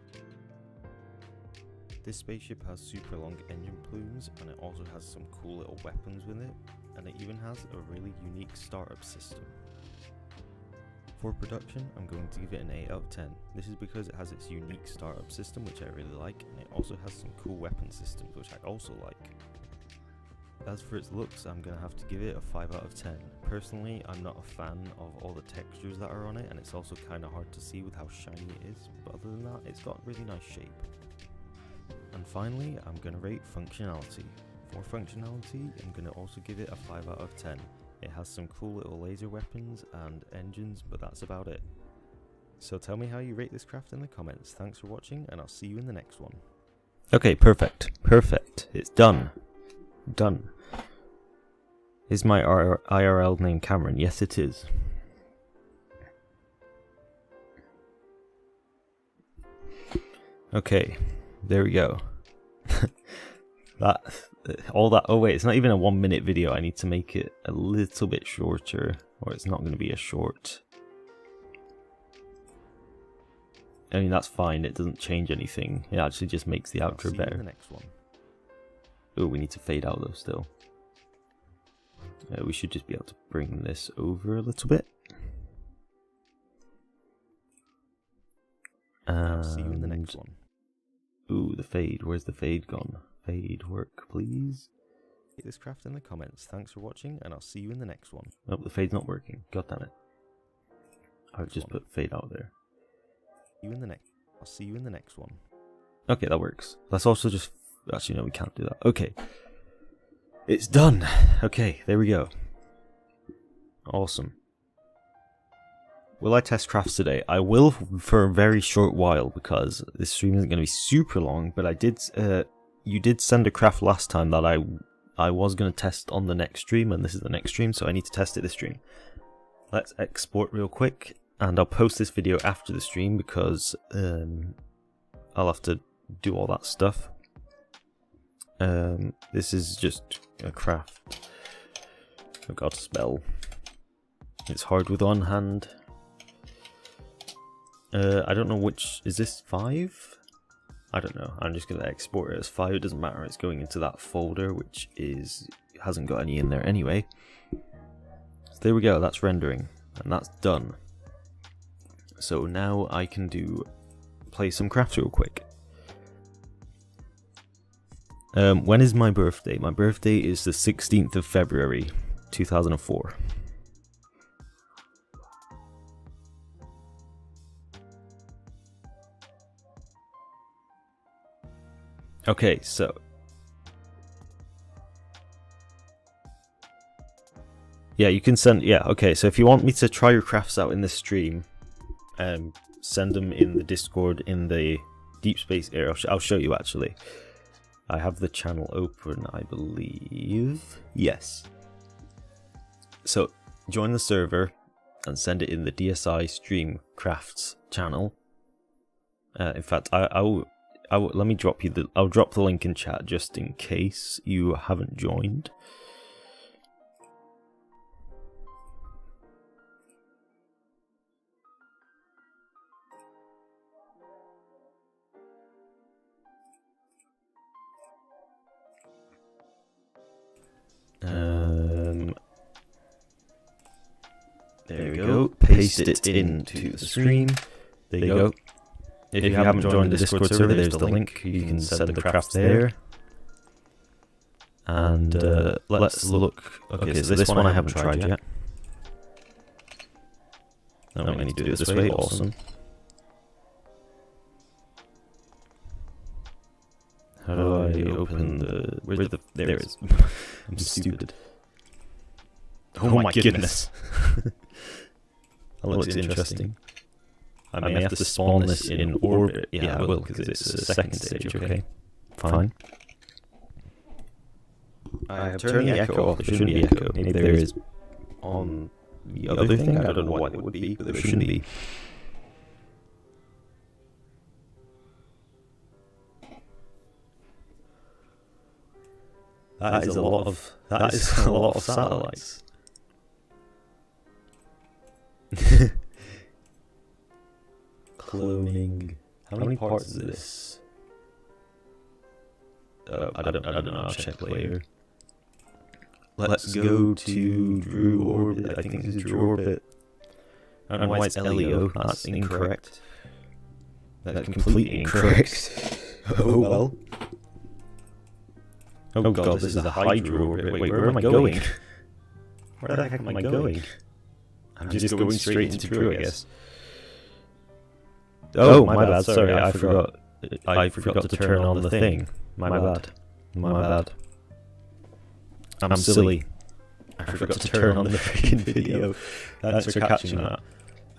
This spaceship has super long engine plumes, and it also has some cool little weapons with it, and it even has a really unique startup system. For production, I'm going to give it an 8 out of 10. This is because it has its unique startup system, which I really like, and it also has some cool weapon systems, which I also like. As for its looks, I'm going to have to give it a 5 out of 10. Personally, I'm not a fan of all the textures that are on it, and it's also kind of hard to see with how shiny it is, but other than that, it's got really nice shape. And finally, I'm going to rate functionality. For functionality, I'm going to also give it a 5 out of 10. It has some cool little laser weapons and engines, but that's about it. So tell me how you rate this craft in the comments. Thanks for watching, and I'll see you in the next one. Okay, perfect. Perfect. It's done. Done. Is my IRL name Cameron? Yes, it is. Okay, there we go. Oh wait, it's not even a 1 minute video. I need to make it a little bit shorter, or it's not going to be a short. I mean, that's fine. It doesn't change anything. It actually just makes the outro better. The next one. Oh, we need to fade out though still. We should just be able to bring this over a little bit. I'll see you in the next one. Ooh, the fade. Where's the fade gone? Fade work, please. Hit this craft in the comments. Thanks for watching, and I'll see you in the next one. Oh, the fade's not working. God damn it. I'll just put fade out there. I'll see you in the next one. Okay, that works. Let's also just... Actually, no, we can't do that. Okay. It's done. Okay, there we go. Awesome. Will I test crafts today? I will for a very short while, because this stream isn't going to be super long, but I did... you did send a craft last time that I was going to test on the next stream, and this is the next stream, so I need to test it this stream. Let's export real quick, and I'll post this video after the stream, because I'll have to do all that stuff. This is just a craft. I forgot to spell. It's hard with one hand. I don't know which... Is this 5? I don't know. I'm just going to export it as 5. It doesn't matter. It's going into that folder, which is hasn't got any in there anyway. So there we go, that's rendering, and that's done. So now I can play some crafts real quick. When is my birthday? My birthday is the 16th of February, 2004. Okay, so yeah, you can send. Yeah, okay. So if you want me to try your crafts out in this stream, send them in the Discord in the Deep Space area. I'll show you actually. I have the channel open, I believe. Yes. So join the server and send it in the DSI Stream Crafts channel. In fact, let me drop you I'll drop the link in chat just in case you haven't joined. There we go. Paste it into the stream. There you go. If you haven't joined the Discord server, there's the link. You can send the crafts there. And let's look. Okay, so this one I haven't tried yet. No, I need to do it this way. Awesome. How do I open the... Where's the... There it is. I'm stupid. Oh my goodness. That looks interesting. I may have to spawn this in orbit. Yeah, I will, because it's a second stage, okay? Fine. I have turned the echo off. There shouldn't be echo. Maybe there is on the other thing. I don't know what it would be, but there shouldn't be. That is a lot of satellites. Cloning. How many parts is this? I don't know. I'll check later. Let's go to Drew orbit. I think this is Drew orbit. I don't know why it's Leo. That's incorrect. That's completely incorrect. Oh well. Oh god, this is a Hydra orbit. Wait, where am I going? Where the heck am I going? I'm just going straight into Drew, I guess. Oh, my bad. Sorry, I forgot. I forgot to turn on the thing. My bad. I'm silly. I forgot to turn on the freaking video. Thanks for catching that.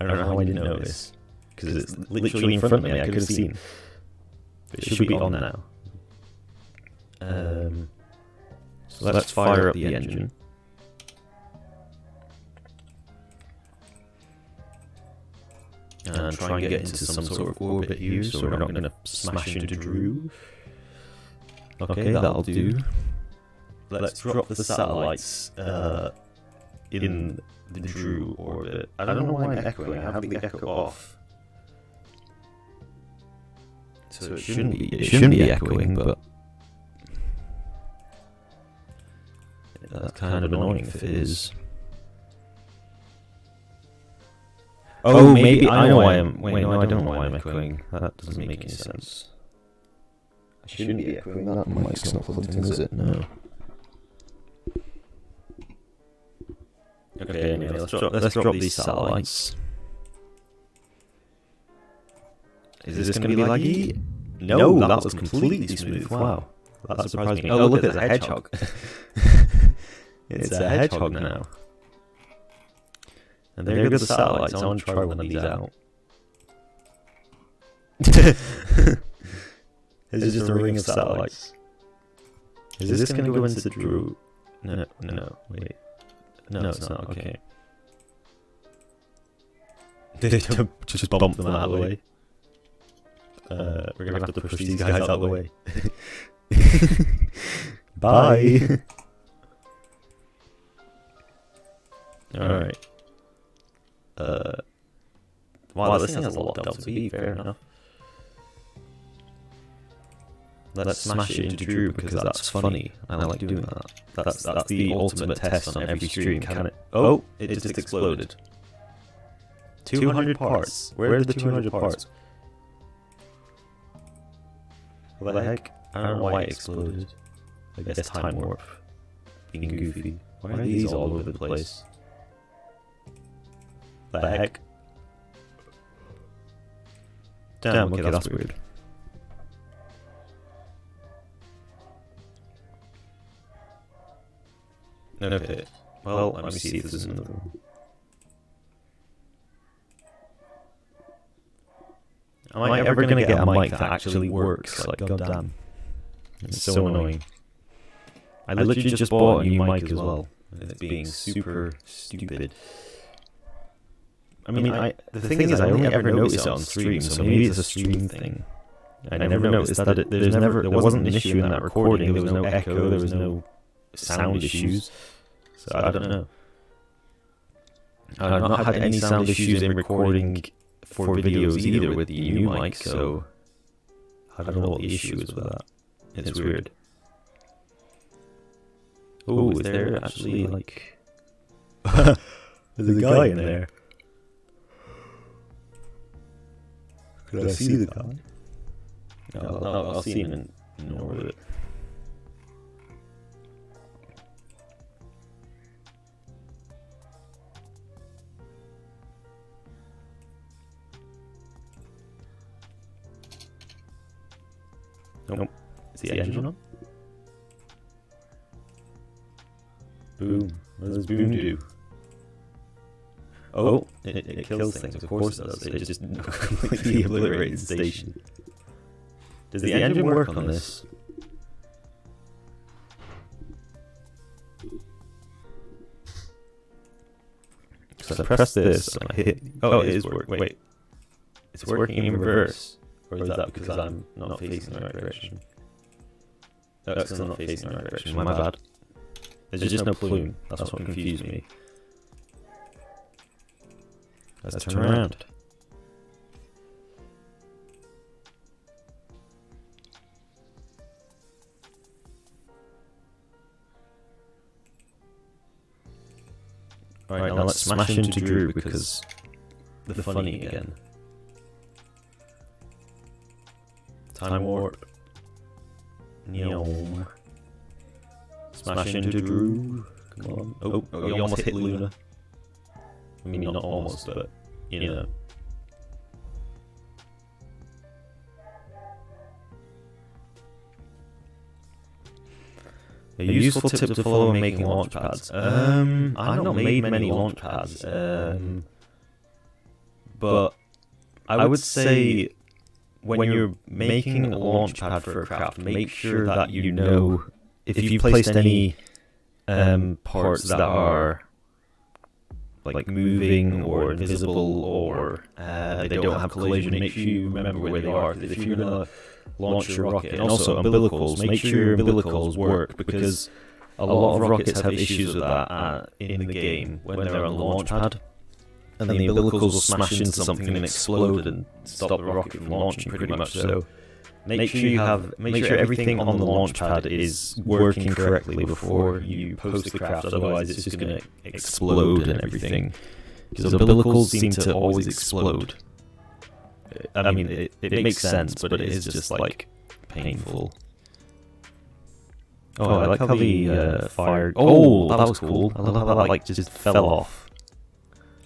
I don't know how I didn't notice. Because it's literally in front of me, I could have seen. It should be on now. So let's fire up the engine. And try and get into some sort of orbit here, so we're not going to smash into Drew. Okay, that'll do. Let's drop the satellites in the Drew orbit. I don't know why I'm echoing. I have the echo off. So it shouldn't be echoing, but that's kind of annoying if it is. Oh, maybe I know why I'm... Wait, no, I don't know why I'm echoing. That doesn't make any sense. I shouldn't be echoing. That mic's not plugged in, is it? No. Okay, anyway, let's drop these satellites. Is this going to be laggy? No, that was completely smooth. Wow. That surprised me. Oh, look, it's a hedgehog. It's a hedgehog now. And there go the satellites. I want to try one of these out. This is just a ring of satellites. Is this going to go into Drew? No, wait. No, it's not. Okay. Just bump them out of the way. We're going to have to push these guys out of the way. Bye! Alright. Wow, this thing has a lot of delta V, fair enough. let's smash it into Drew because that's funny. I like doing that. That's the ultimate test on every stream. Can it? Oh, it just exploded. 200 parts. Where are the 200 parts? What the heck? I don't know why it exploded. I guess time warp. Being goofy. Why are these all over the place? What the heck? Damn, okay, that's weird. Okay, well, let me see if this is another one. Am I ever going to get a mic that actually works? Like, goddamn. It's so annoying. I literally just bought a new mic as well. It's being super stupid. I mean, the thing is, I only ever notice it on stream, so maybe it's a stream thing. I never noticed that there wasn't an issue in that recording. There was no echo, there was no sound issues. So I don't know. I've not had any sound issues in recording for videos either with the new mic, so I don't know what the issue is with that. It's weird. Oh, is there actually like... There's a guy in there. Could I see the guy? No, I'll see him in orbit. Nope. Is the engine on? Boom. What does boom do? Oh, it kills things. Of course it does. It just completely obliterated the station. Does the engine work on this? So I press this and I hit... Oh, it is working. Wait. It's working in reverse. Or is that because I'm not facing the right direction? No, it's because I'm not facing the right direction. My bad. There's just no plume. That's what confused me. Let's turn around. Alright, now let's smash into Drew because the funny again. Time warp. Neom. Smash into Drew. Come on. Oh, you almost hit Luna. I mean, not almost, but, you know. A useful tip to follow when making launch pads. I've not made many launch pads, but I would say when you're making a launch pad for a craft, make sure that you know if you've placed any parts that are like moving or invisible or they don't have collision, make sure you remember where they are. If you're going to launch your rocket, and also umbilicals, make sure your umbilicals work, because a lot of rockets have issues with that in the game when they're on the launch pad. And the umbilicals will smash into something and explode and stop the rocket from launching pretty much. So make sure everything on the launch pad is working correctly before you post the craft, otherwise it's just going to explode and everything. Because umbilicals seem to always explode. I mean, it makes sense, but it is just like painful. Oh, I like how the fire... Oh, that was cool. I love how that like just fell off.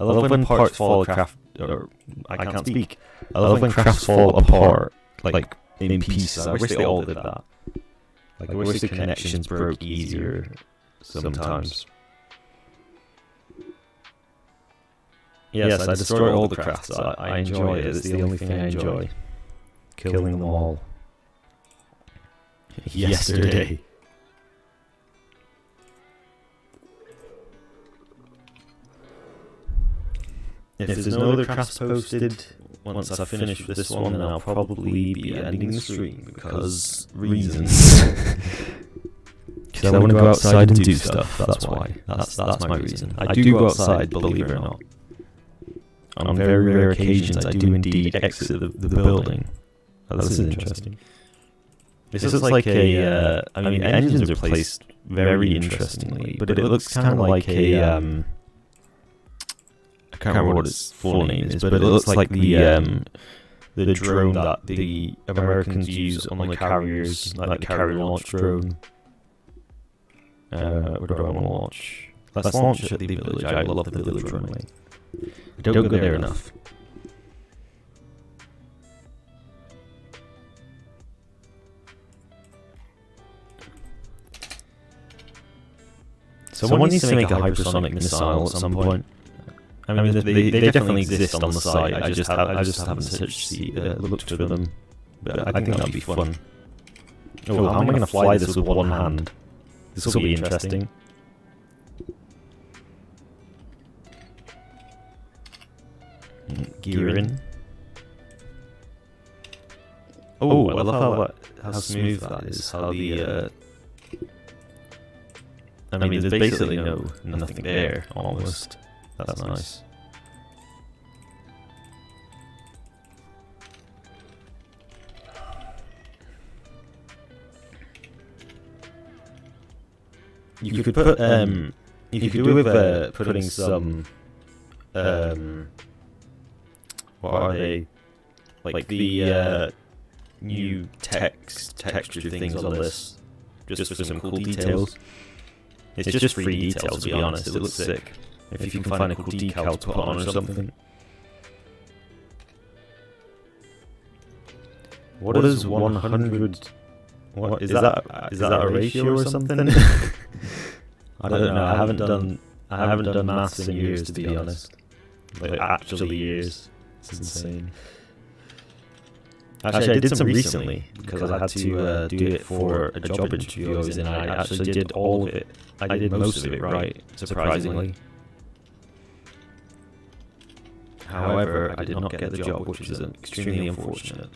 I love when parts fall craft... Or, I can't speak. I love when crafts fall apart, like in pieces. I wish they all did that. Like, I wish the connections broke easier sometimes. Yes, I destroy all the crafts. I enjoy it. It's the only thing I enjoy. Killing them all. Yesterday. If there's no other crafts posted, once I finish with this one, then I'll probably be ending the stream, because reasons. Because I want to go outside and do stuff, that's why. That's my reason. I do go outside, believe it or not. On very rare occasions, I do indeed exit the building. Oh, this is interesting. This looks like a, I mean, the engines are placed very interestingly, but it looks kind of like a, I can't remember what its full name is, but it looks like the drone that the Americans use on the carriers, like the carrier launch drone. Where do I want to launch? Let's launch at the village. I love the village runway. I don't go there enough. Someone needs to make a hypersonic missile at some point. I mean, they definitely exist on the site. I just haven't looked for them. But I think that'd be fun. Oh, how am I going to fly this with one hand? This will be interesting. Gear in. Oh, I love how smooth that is. How the I mean, there's basically nothing there, almost. That's nice. You could put, you could do with putting some, what are they? Like the new texture things on this, just for some cool details. It's just free details, to be honest. It looks sick. If you can find a cool decal to put on or something. What is 100? What is that? Is that a ratio or something? I don't know. I haven't done maths in years, to be honest. Like actually years. It's insane. Actually, I did some recently because I had to do it for a job interview I was in. I actually did all of it. I did most of it right, surprisingly. However, I did not get the job, which is extremely unfortunate.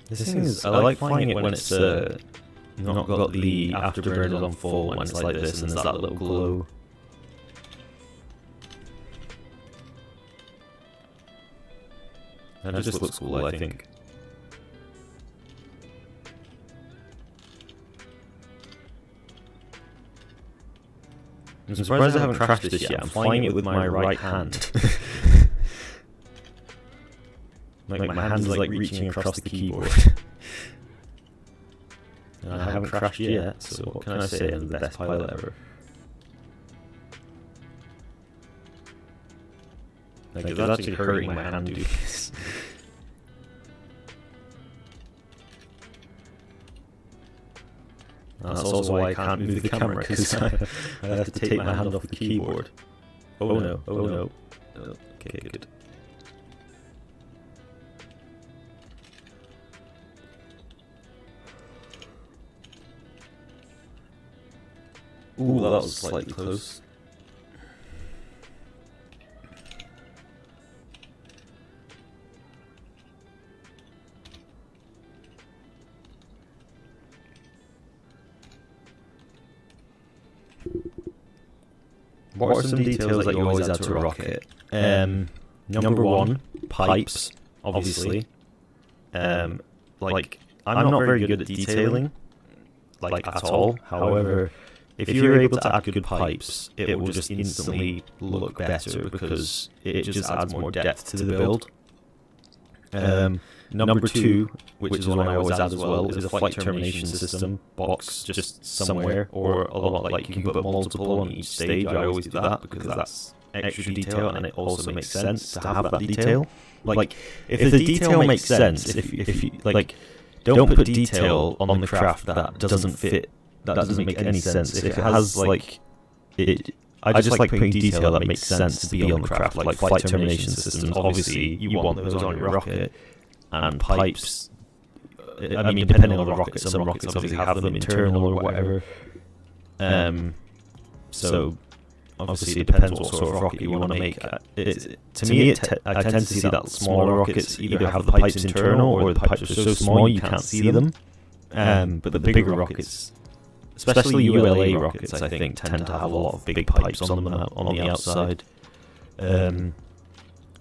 This thing is, I like flying it when it's not got the afterburners on full, when it's like this and there's that little glow. That just looks cool, I think. I'm surprised I haven't crashed this yet. I'm flying it with my right hand. Like my hand's like reaching across the keyboard. And I haven't crashed yet, so what can I say? I'm the best pilot ever. Like, it's actually hurting my hand doing this. That's also why I can't move the camera, because I have to take my hand off the keyboard. Oh no, oh no. Okay, good. Ooh, that was slightly close. What are some details that you always add to a rocket? Number one, pipes, obviously. Like, I'm not very good at detailing, like at all. However, if you're able to add good pipes, it will just instantly look better because it just adds more depth to the build. Number two, which is one I always add as well, is a flight termination system box just somewhere, or a lot, like you can put multiple on each stage. I always do that because that's extra detail and it also makes sense to have that detail. Like, if the detail makes sense, if you, like, don't put detail on the craft that doesn't fit. That doesn't make any sense. If it has, like, I just like putting detail that makes sense to be on the craft, like flight termination systems. Obviously, you want those on your rocket, and pipes. I mean, depending on the rocket, some rockets obviously have them internal or whatever. So obviously it depends what sort of rocket you want to make. To me, I tend to see that smaller rockets either have the pipes internal or the pipes are so small you can't see them. But the bigger rockets, especially ULA rockets, I think tend to have a lot of big pipes on them on the outside.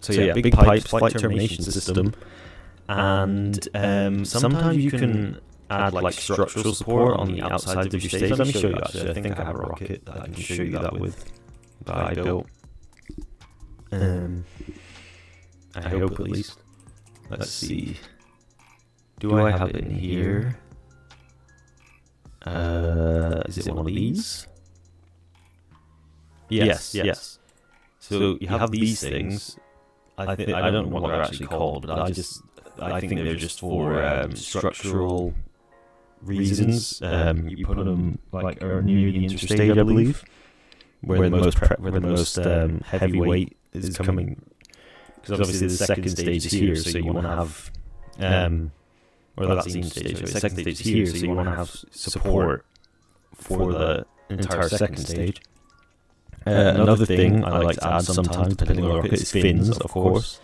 So yeah, big pipes, flight termination system, and sometimes you can add like structural support on the outside of your stage. Let me show you actually. I think I have a rocket that I can show you that with, that I built. I hope at least. Let's see. Do I have it in here? Is it one of these? Yes. So you have these things. I don't know what they're actually called, but I think they're just for structural reasons. You put them like near the interstage, I believe, where the most heavy weight is coming. Because obviously the second stage is here, so you want to have, or that's the stage. So the second stage is here, so you want to have support for the entire second stage. Another thing I like to add sometimes, depending on the rocket, is fins, of course.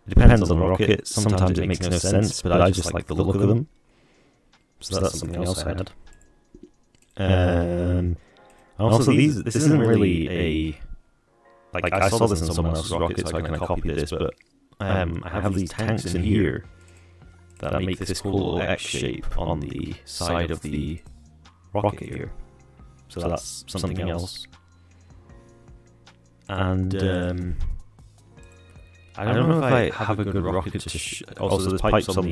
It depends on the rocket. Sometimes it makes no sense, but I just like the look of them. So that's something else I had. Also, this isn't really a... Like, I saw this in someone else's rocket, so I kind of copied this, but I have these tanks in here that make this cool little X shape on the side of the rocket here. So that's something else. And I don't know if I have a good rocket to also there's pipes on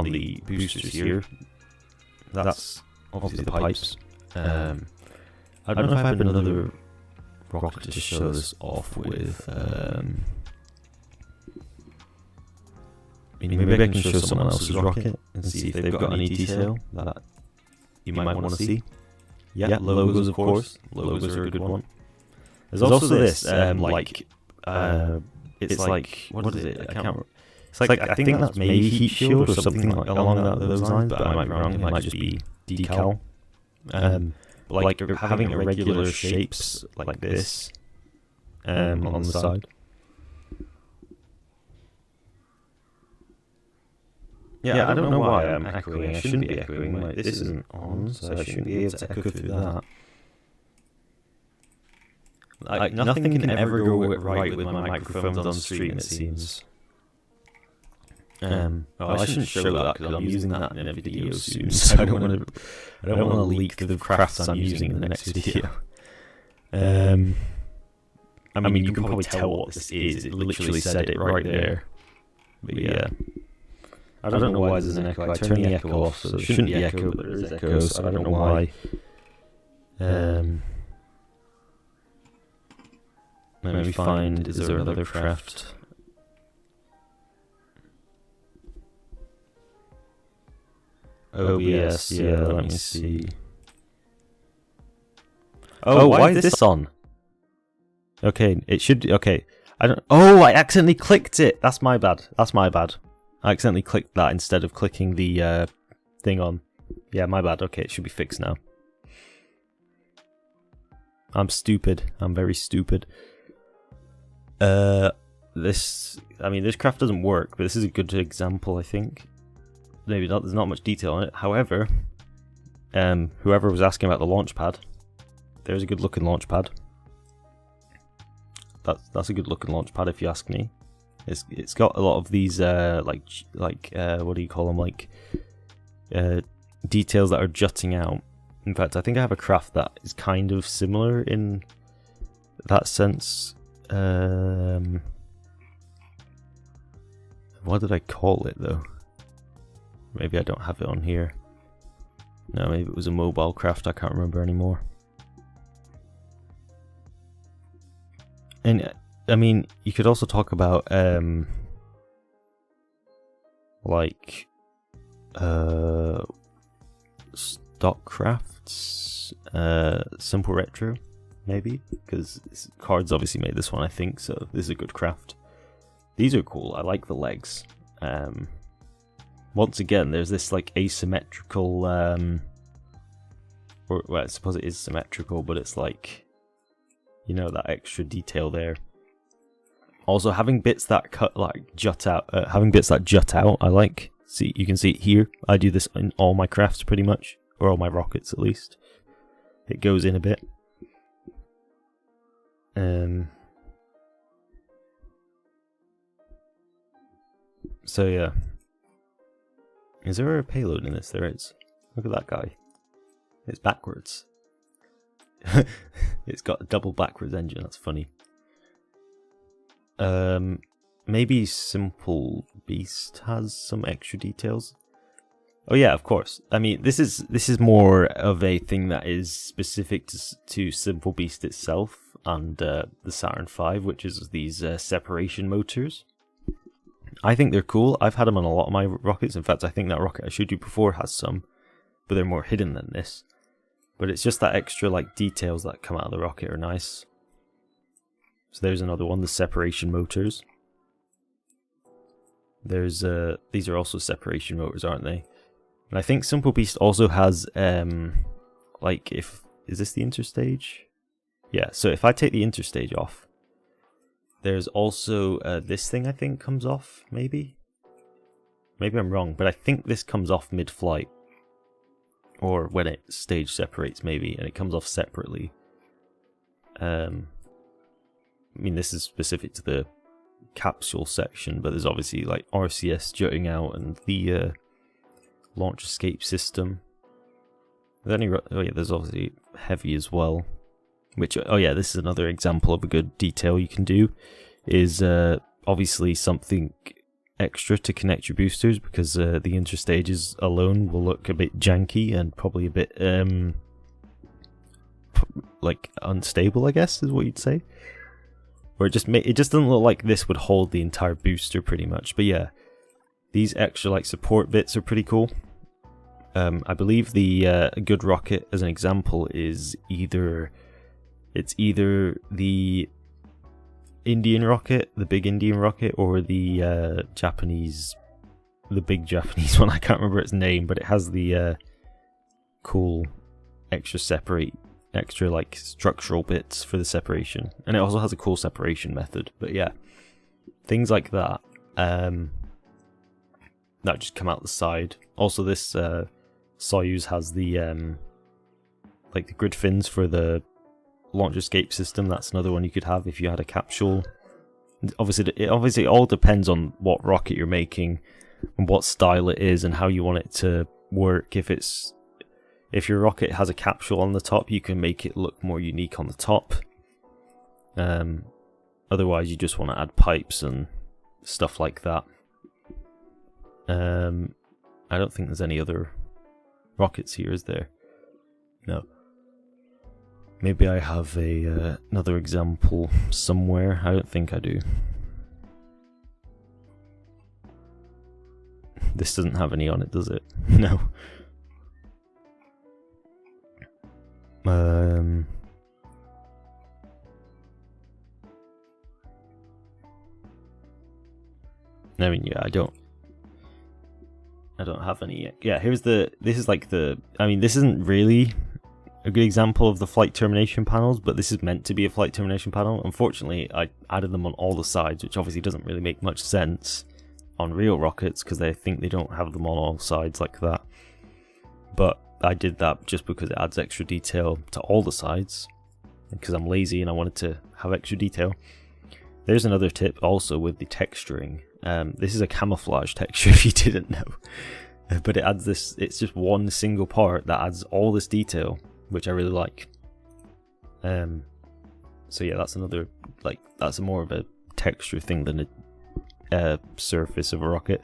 the boosters here. That's obviously the pipes. I don't know if I have another rocket to show this off with. Maybe I can show someone else's rocket and see if they've got any detail that you might want to see. Yeah, logos, of course. Logos are a good one. There's also this, it's like, what is it? I can't remember. It's like, I think that's maybe heat shield or something like along those lines, but I might be wrong. It might just be decal. But like having irregular shapes like this on the side. Yeah, I don't know why I'm echoing. I shouldn't be echoing. This isn't on, so I shouldn't be able to echo through that. Like, nothing can ever go right with my microphones on stream, it seems. I shouldn't show that because I'm using that in a video soon, so I don't want to leak the crafts I'm using in the next video. I mean, you can probably tell what this is. It literally said it right there. But yeah, I don't know why there's an echo. I turned the echo off, so there shouldn't be echo, but there is echo. So I don't know why. Let me find, is there another craft? OBS, yeah, let me see. Oh, why is this on? Okay, it should, okay. I accidentally clicked it! That's my bad, I accidentally clicked that instead of clicking the thing on. Yeah, my bad, okay, it should be fixed now. I'm stupid, I'm very stupid. This craft doesn't work, but this is a good example, I think. Maybe not, there's not much detail on it. However, whoever was asking about the launch pad, there's a good looking launch pad. That's a good looking launch pad if you ask me. It's got a lot of these what do you call them, like details that are jutting out. In fact, I think I have a craft that is kind of similar in that sense. What did I call it though? Maybe I don't have it on here. No, maybe it was a mobile craft, I can't remember anymore. And I mean, you could also talk about stock crafts, simple retro. Maybe, because Cards obviously made this one, I think, so this is a good craft. These are cool, I like the legs. Once again, there's this like asymmetrical, where or well, I suppose it is symmetrical, but it's like, you know, that extra detail there. Also, having bits that jut out, I like. See, you can see it here. I do this in all my crafts pretty much, or all my rockets at least. It goes in a bit. So yeah. Is there a payload in this? There is. Look at that guy. It's backwards. It's got a double backwards engine. That's funny. Maybe Simple Beast has some extra details. Oh yeah, of course. I mean, this is more of a thing that is specific to Simple Beast itself and the Saturn V, which is these separation motors. I think they're cool. I've had them on a lot of my rockets. In fact, I think that rocket I showed you before has some, but they're more hidden than this. But it's just that extra like details that come out of the rocket are nice. So there's another one, the separation motors. There's these are also separation motors, aren't they? And I think Simple Beast also has like, is this the interstage? Yeah, so if I take the interstage off, there's also this thing I think comes off, maybe? Maybe I'm wrong, but I think this comes off mid-flight. Or when it stage separates, maybe, and it comes off separately. I mean, this is specific to the capsule section, but there's obviously like RCS jutting out and the launch escape system. Oh yeah, there's obviously heavy as well. Which, oh yeah, this is another example of a good detail you can do. Is obviously something extra to connect your boosters, because the interstages alone will look a bit janky and probably a bit like unstable, I guess is what you'd say. Or it just doesn't look like this would hold the entire booster pretty much. But yeah, these extra like support bits are pretty cool. I believe the good rocket, as an example, is either the Indian rocket, the big Indian rocket, or the Japanese, the big Japanese one. I can't remember its name, but it has the cool extra like structural bits for the separation, and it also has a cool separation method. But yeah, things like that that just come out the side. Also, this Soyuz has the like the grid fins for the launch escape system. That's another one you could have if you had a capsule. Obviously it all depends on what rocket you're making and what style it is and how you want it to work. If your rocket has a capsule on the top, you can make it look more unique on the top. Otherwise you just want to add pipes and stuff like that. I don't think there's any other rockets here, is there? No. Maybe I have another example somewhere. I don't think I do. This doesn't have any on it, does it? No. I mean, yeah, I don't have any yet. Yeah, this isn't really a good example of the flight termination panels, but this is meant to be a flight termination panel. Unfortunately, I added them on all the sides, which obviously doesn't really make much sense on real rockets, because they think they don't have them on all sides like that. But I did that just because it adds extra detail to all the sides, because I'm lazy and I wanted to have extra detail. There's another tip also with the texturing. This is a camouflage texture if you didn't know. But it adds this, it's just one single part that adds all this detail, which I really like. So yeah, that's another, like, that's more of a texture thing than a surface of a rocket.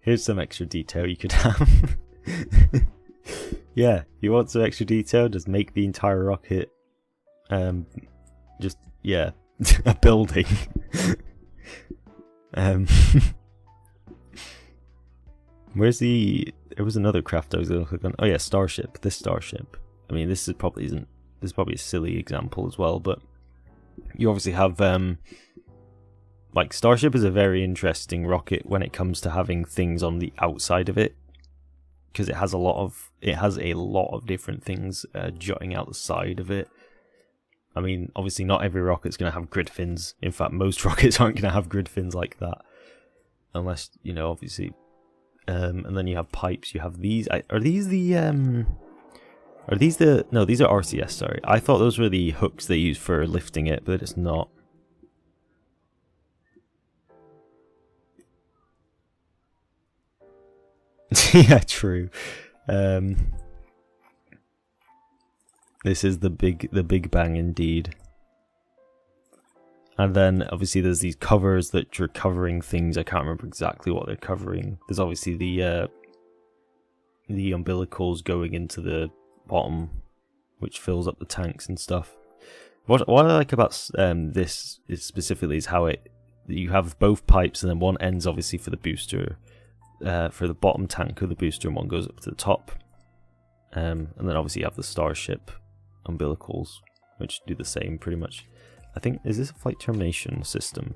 Here's some extra detail you could have. Yeah, you want some extra detail, just make the entire rocket just, yeah, a building. Where's there was another craft I was going to click on. Oh yeah, Starship. This Starship. I mean, this is probably a silly example as well, but you obviously have like, Starship is a very interesting rocket when it comes to having things on the outside of it because it has a lot of different things jutting out the side of it. I mean, obviously not every rocket's going to have grid fins. In fact, most rockets aren't going to have grid fins like that, unless, you know, obviously. And then you have pipes. You have these. Are these the no, these are RCS, sorry. I thought those were the hooks they use for lifting it, but it's not. Yeah, true. This is the Big Bang indeed. And then obviously there's these covers that are covering things. I can't remember exactly what they're covering. There's obviously the umbilicals going into the bottom, which fills up the tanks and stuff. What I like about this is specifically is how you have both pipes, and then one ends obviously for the booster, for the bottom tank of the booster, and one goes up to the top. And then obviously you have the Starship umbilicals, which do the same pretty much. I think, is this a flight termination system?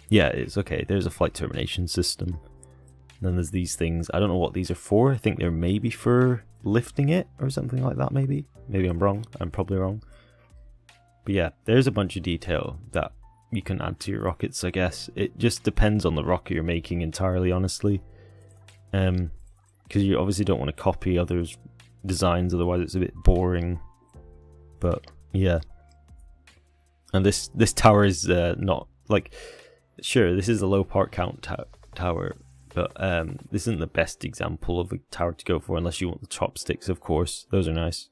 Yeah, it is. Okay, there's a flight termination system. And then there's these things. I don't know what these are for. I think they're maybe for lifting it or something like that, maybe. Maybe I'm wrong. I'm probably wrong. But yeah, there's a bunch of detail that you can add to your rockets, I guess. It just depends on the rocket you're making entirely, honestly. Because you obviously don't want to copy others' designs, otherwise it's a bit boring. But yeah. And this tower is not, like, sure, this is a low part count tower, but this isn't the best example of a tower to go for, unless you want the chopsticks, of course. Those are nice.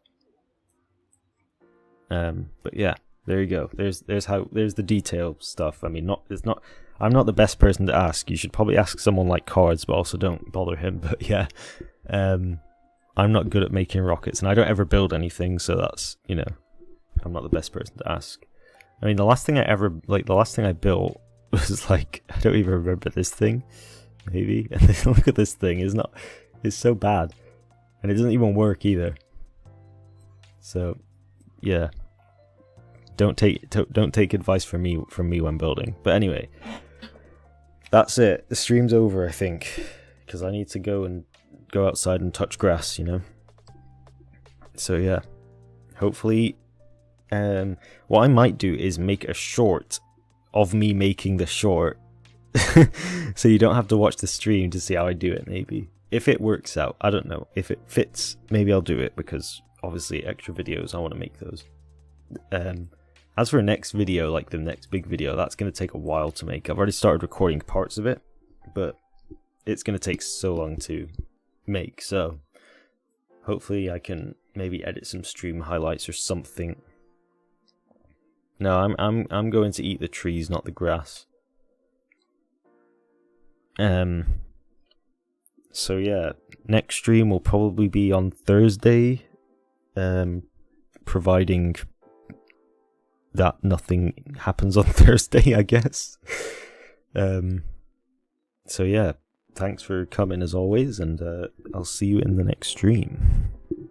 But yeah, there you go. There's the detail stuff. I mean, I'm not the best person to ask. You should probably ask someone like Cards, but also don't bother him. But yeah, I'm not good at making rockets, and I don't ever build anything, so that's, you know, I'm not the best person to ask. I mean, the last thing I built was like, I don't even remember this thing, maybe. And look at this thing, it's so bad, and it doesn't even work either. So, yeah, don't take advice from me when building. But anyway, that's it. The stream's over, I think, because I need to go outside and touch grass, you know. So yeah, hopefully. What I might do is make a short of me making the short, so you don't have to watch the stream to see how I do it, maybe. If it works out, I don't know. If it fits, maybe I'll do it, because obviously extra videos, I want to make those. As for next video, like the next big video, that's going to take a while to make. I've already started recording parts of it, but it's going to take so long to make, so hopefully I can maybe edit some stream highlights or something. No, I'm going to eat the trees, not the grass. So yeah, next stream will probably be on Thursday, providing that nothing happens on Thursday, I guess. So yeah, thanks for coming as always, and I'll see you in the next stream.